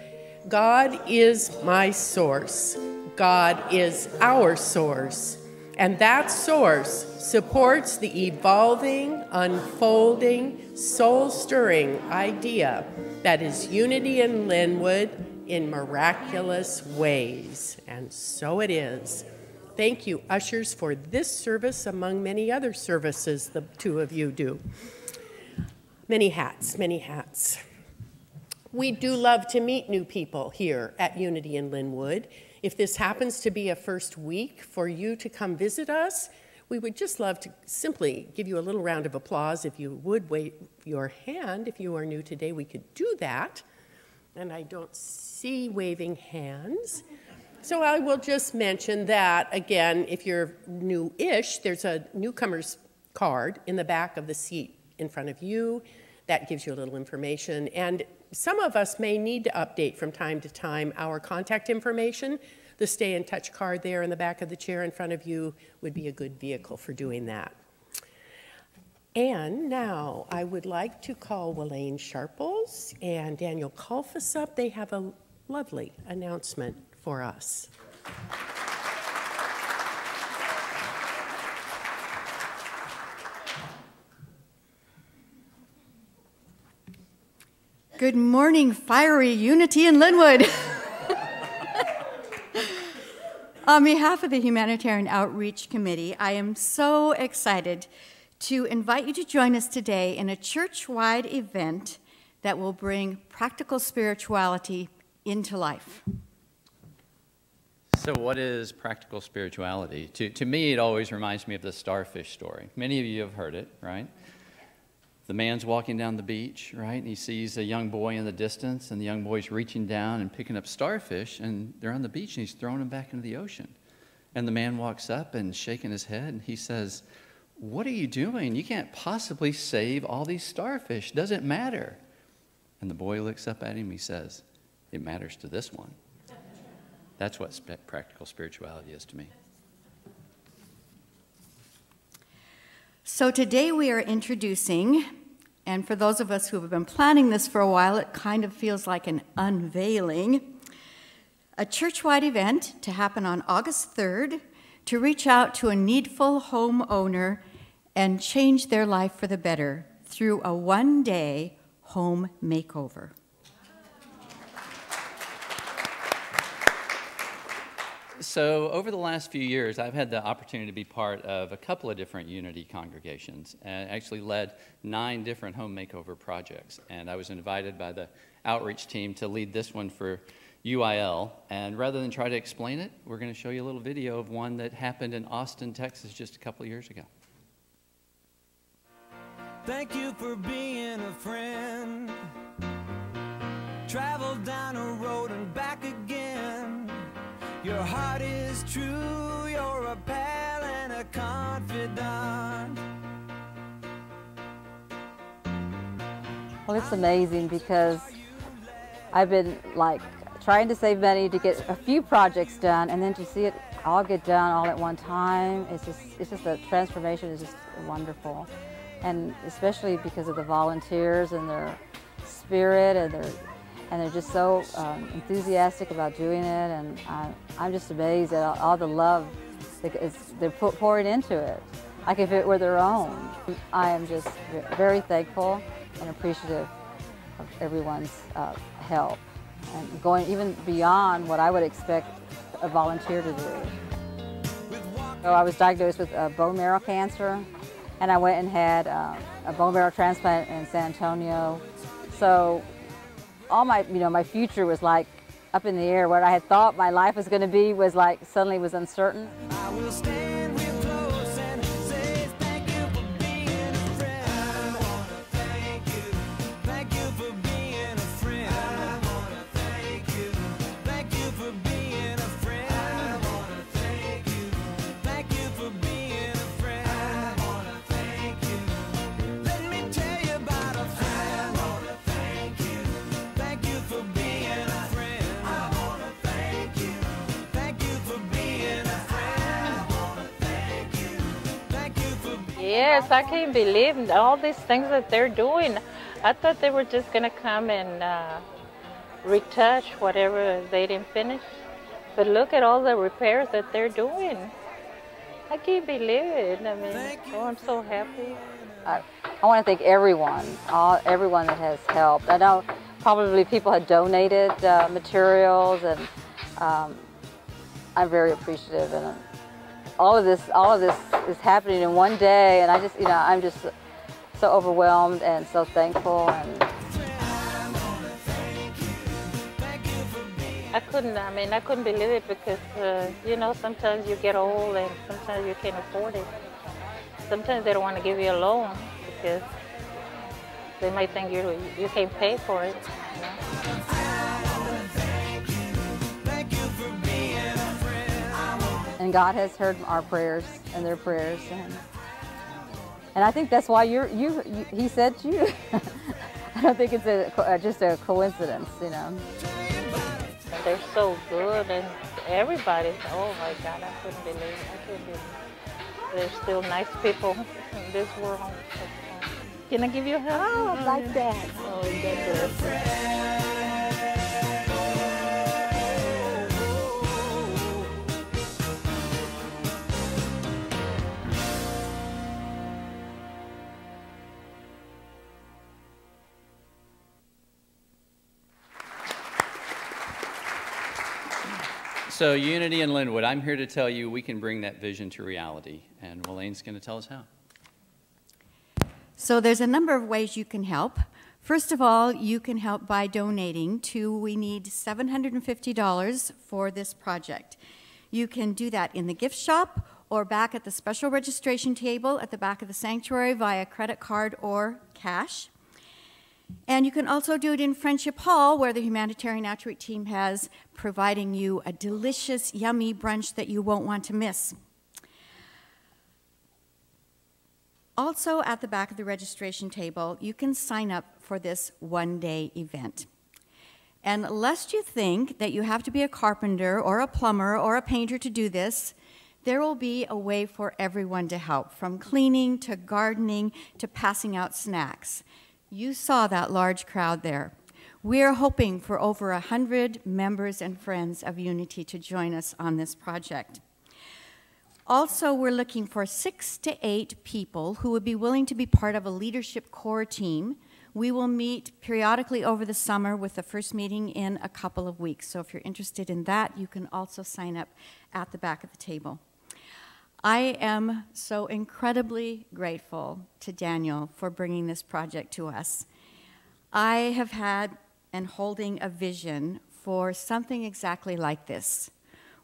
S2: God is my source. God is our source. And that source supports the evolving, unfolding, soul-stirring idea that is unity in Lynnwood in miraculous ways. And so it is. Thank you, ushers, for this service among many other services the two of you do. Many hats, many hats. We do love to meet new people here at Unity in Lynnwood. If this happens to be a first week for you to come visit us, we would just love to simply give you a little round of applause. If you would wave your hand, if you are new today, we could do that. And I don't see waving hands. So I will just mention that, again, if you're new-ish, there's a newcomer's card in the back of the seat in front of you. That gives you a little information. And some of us may need to update from time to time our contact information. The Stay in Touch card there in the back of the chair in front of you would be a good vehicle for doing that. And now I would like to call Welaine Sharples and Daniel Kalfas up. They have a lovely announcement for us.
S12: Good morning, fiery Unity in Lynnwood. On behalf of the Humanitarian Outreach Committee, I am so excited to invite you to join us today in a church-wide event that will bring practical spirituality into life.
S13: So what is practical spirituality? To me, it always reminds me of the starfish story. Many of you have heard it, right? The man's walking down the beach, right? And he sees a young boy in the distance, and the young boy's reaching down and picking up starfish, and they're on the beach, and he's throwing them back into the ocean. And the man walks up and shaking his head, and he says, "What are you doing? You can't possibly save all these starfish. Does it matter?" And the boy looks up at him, he says, "It matters to this one." That's what practical spirituality is to me.
S12: So today we are introducing, and for those of us who have been planning this for a while, it kind of feels like an unveiling, a church-wide event to happen on August 3rd to reach out to a needful homeowner and change their life for the better through a one-day home makeover.
S13: So over the last few years, I've had the opportunity to be part of a couple of different Unity congregations and actually led 9 different home makeover projects. And I was invited by the outreach team to lead this one for UIL. And rather than try to explain it, we're going to show you a little video of one that happened in Austin, Texas just a couple of years ago.
S1: Thank you for being a friend. Travel down a road and back again. Your heart is true, you're a pal and a confidant.
S14: Well, it's amazing because I've been like trying to save money to get a few projects done, and then to see it all get done all at one time, it's just the transformation is just wonderful. And especially because of the volunteers and their spirit, and they're just so enthusiastic about doing it, and I'm just amazed at all the love they're pouring into it, like if it were their own. I am just very thankful and appreciative of everyone's help, and going even beyond what I would expect a volunteer to do. So I was diagnosed with bone marrow cancer, and I went and had a bone marrow transplant in San Antonio. So all my, my future was like up in the air. What I had thought my life was going to be was like suddenly was uncertain.
S1: I will stand real close and say thank you for being a friend. I want to thank you. Thank you for being a friend. I want to thank you. Thank you for being a friend. I want to thank you. Thank you for being a friend. I want to thank you. Let me tell you about a friend. I want to thank you. Thank you for being a friend. I want to thank you. Thank you for being a friend. I want to thank you. Thank you for being.
S15: Yes, I can't believe all these things that they're doing. I thought they were just going to come and retouch whatever they didn't finish. But look at all the repairs that they're doing. I can't believe it. I mean, oh, I'm so happy.
S14: I want to thank everyone that has helped. I know probably people had donated materials, and I'm very appreciative. And all of this is happening in one day, and I just, I'm just so overwhelmed and so thankful. And
S15: I couldn't believe it because, sometimes you get old and sometimes you can't afford it. Sometimes they don't want to give you a loan because they might think you can't pay for it.
S14: And God has heard our prayers and their prayers, and I think that's why He said you. I don't think it's just a coincidence,
S15: They're so good, and everybody. Oh my God, I couldn't believe it. I couldn't believe it. There's still nice people in this world. Can I give you a hug?
S14: Oh, like that.
S15: Oh, God bless.
S13: So Unity in Lynnwood, I'm here to tell you we can bring that vision to reality, and Elaine's going to tell us how.
S12: So there's a number of ways you can help. First of all, you can help by donating to, we need $750 for this project. You can do that in the gift shop or back at the special registration table at the back of the sanctuary via credit card or cash. And you can also do it in Friendship Hall, where the Humanitarian Outreach team has, providing you a delicious, yummy brunch that you won't want to miss. Also, at the back of the registration table, you can sign up for this one-day event. And lest you think that you have to be a carpenter or a plumber or a painter to do this, there will be a way for everyone to help, from cleaning to gardening to passing out snacks. You saw that large crowd there. We're hoping for over 100 members and friends of Unity to join us on this project. Also, we're looking for 6 to 8 people who would be willing to be part of a leadership core team. We will meet periodically over the summer, with the first meeting in a couple of weeks. So if you're interested in that, you can also sign up at the back of the table. I am so incredibly grateful to Daniel for bringing this project to us. I have had and holding a vision for something exactly like this,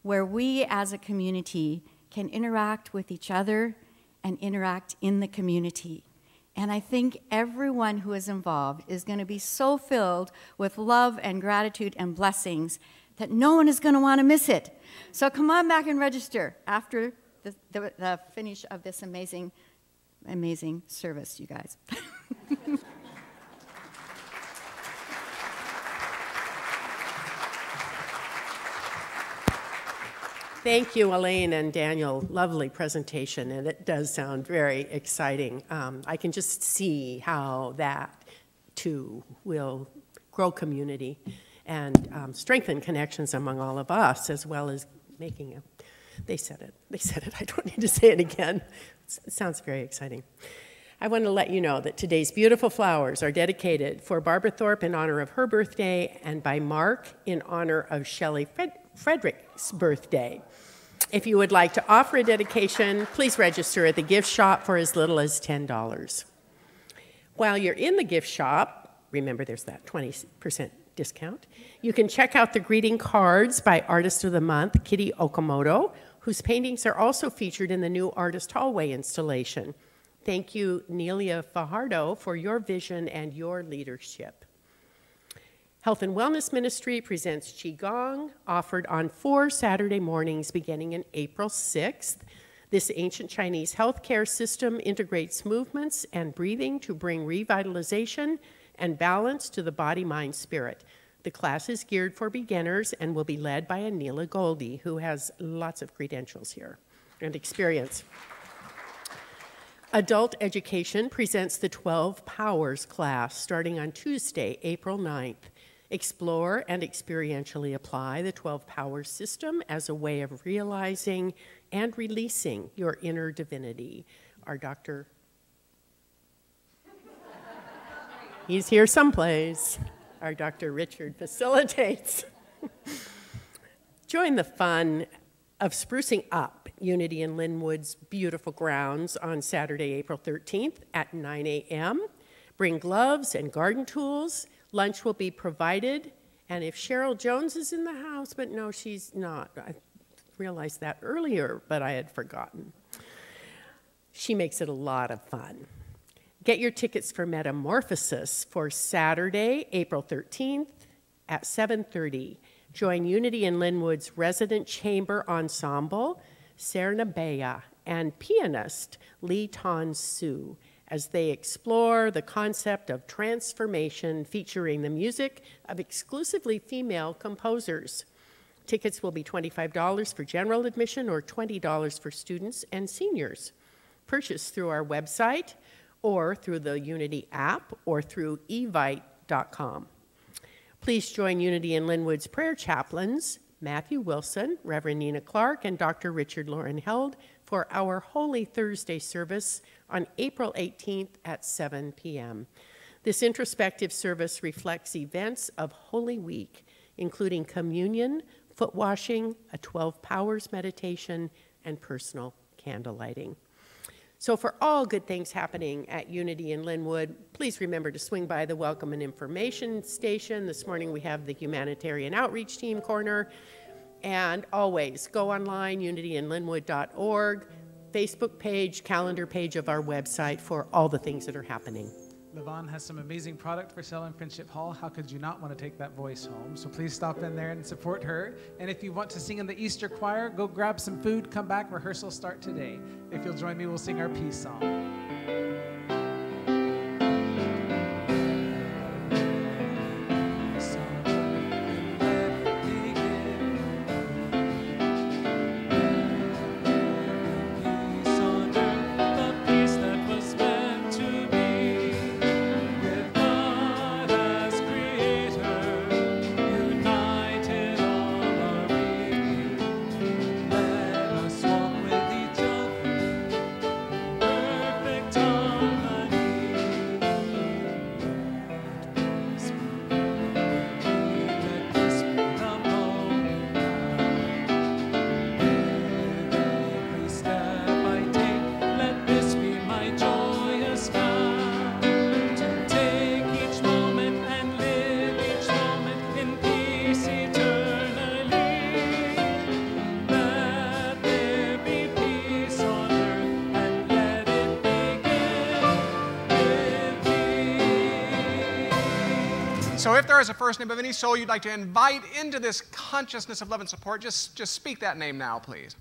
S12: where we as a community can interact with each other and interact in the community. And I think everyone who is involved is going to be so filled with love and gratitude and blessings that no one is going to want to miss it. So come on back and register after the finish of this amazing, amazing service, you guys.
S2: Thank you, Elaine and Daniel. Lovely presentation, and it does sound very exciting. I can just see how that, too, will grow community and strengthen connections among all of us, as well as making a... They said it, I don't need to say it again. It sounds very exciting. I want to let you know that today's beautiful flowers are dedicated for Barbara Thorpe in honor of her birthday, and by Mark in honor of Shelley Frederick's birthday. If you would like to offer a dedication, please register at the gift shop for as little as $10. While you're in the gift shop, remember there's that 20% discount, you can check out the greeting cards by Artist of the Month, Kitty Okamoto, whose paintings are also featured in the new Artist Hallway installation. Thank you, Nelia Fajardo, for your vision and your leadership. Health and Wellness Ministry presents Qigong, offered on 4 Saturday mornings beginning in April 6th. This ancient Chinese healthcare system integrates movements and breathing to bring revitalization and balance to the body, mind, spirit. The class is geared for beginners and will be led by Anila Goldie, who has lots of credentials here and experience. Adult Education presents the 12 Powers class starting on Tuesday, April 9th. Explore and experientially apply the 12 Powers system as a way of realizing and releasing your inner divinity. Our doctor, he's here someplace. Our Dr. Richard facilitates. Join the fun of sprucing up Unity in Lynnwood's beautiful grounds on Saturday, April 13th at 9 a.m. Bring gloves and garden tools. Lunch will be provided. And if Cheryl Jones is in the house, but no, she's not. I realized that earlier, but I had forgotten. She makes it a lot of fun. Get your tickets for Metamorphosis for Saturday, April 13th at 7:30. Join Unity in Lynnwood's resident chamber ensemble, Serna Bea, and pianist Lee Tan Su as they explore the concept of transformation featuring the music of exclusively female composers. Tickets will be $25 for general admission or $20 for students and seniors. Purchase through our website or through the Unity app or through evite.com. Please join Unity in Lynnwood's prayer chaplains, Matthew Wilson, Reverend Nina Clark, and Dr. Richard Loren Held for our Holy Thursday service on April 18th at 7 p.m. This introspective service reflects events of Holy Week, including communion, foot washing, a 12 powers meditation, and personal candle lighting. So for all good things happening at Unity in Lynnwood, please remember to swing by the Welcome and Information Station. This morning we have the Humanitarian Outreach Team Corner. And always go online, unityinlynnwood.org, Facebook page, calendar page of our website for all the things that are happening.
S8: LaVon has some amazing product for sale in Friendship Hall. How could you not want to take that voice home? So please stop in there and support her. And if you want to sing in the Easter choir, go grab some food, come back, rehearsals start today. If you'll join me, we'll sing our peace song.
S10: So if there is a first name of any soul you'd like to invite into this consciousness of love and support, just speak that name now, please.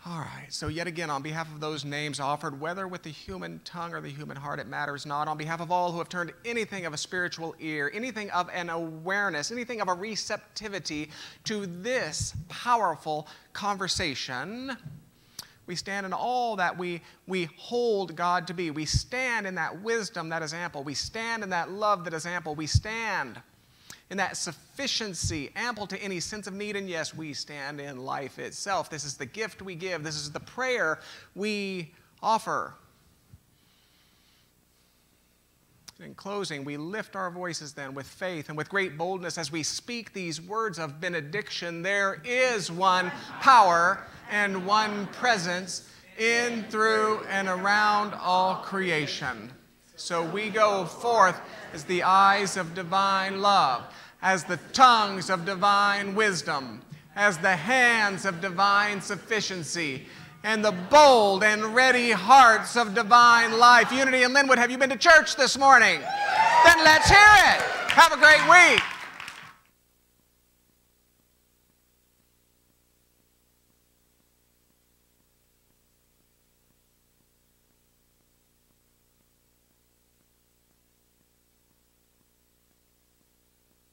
S10: All right, so yet again, on behalf of those names offered, whether with the human tongue or the human heart, it matters not. On behalf of all who have turned anything of a spiritual ear, anything of an awareness, anything of a receptivity to this powerful conversation, we stand in all that we hold God to be. We stand in that wisdom that is ample. We stand in that love that is ample. We stand in that sufficiency, ample to any sense of need. And yes, we stand in life itself. This is the gift we give. This is the prayer we offer. In closing, we lift our voices then with faith and with great boldness as we speak these words of benediction. There is one power and one presence in, through, and around all creation. So we go forth as the eyes of divine love, as the tongues of divine wisdom, as the hands of divine sufficiency, and the bold and ready hearts of divine life. Unity in Lynnwood, have you been to church this morning? Then let's hear it. Have a great week.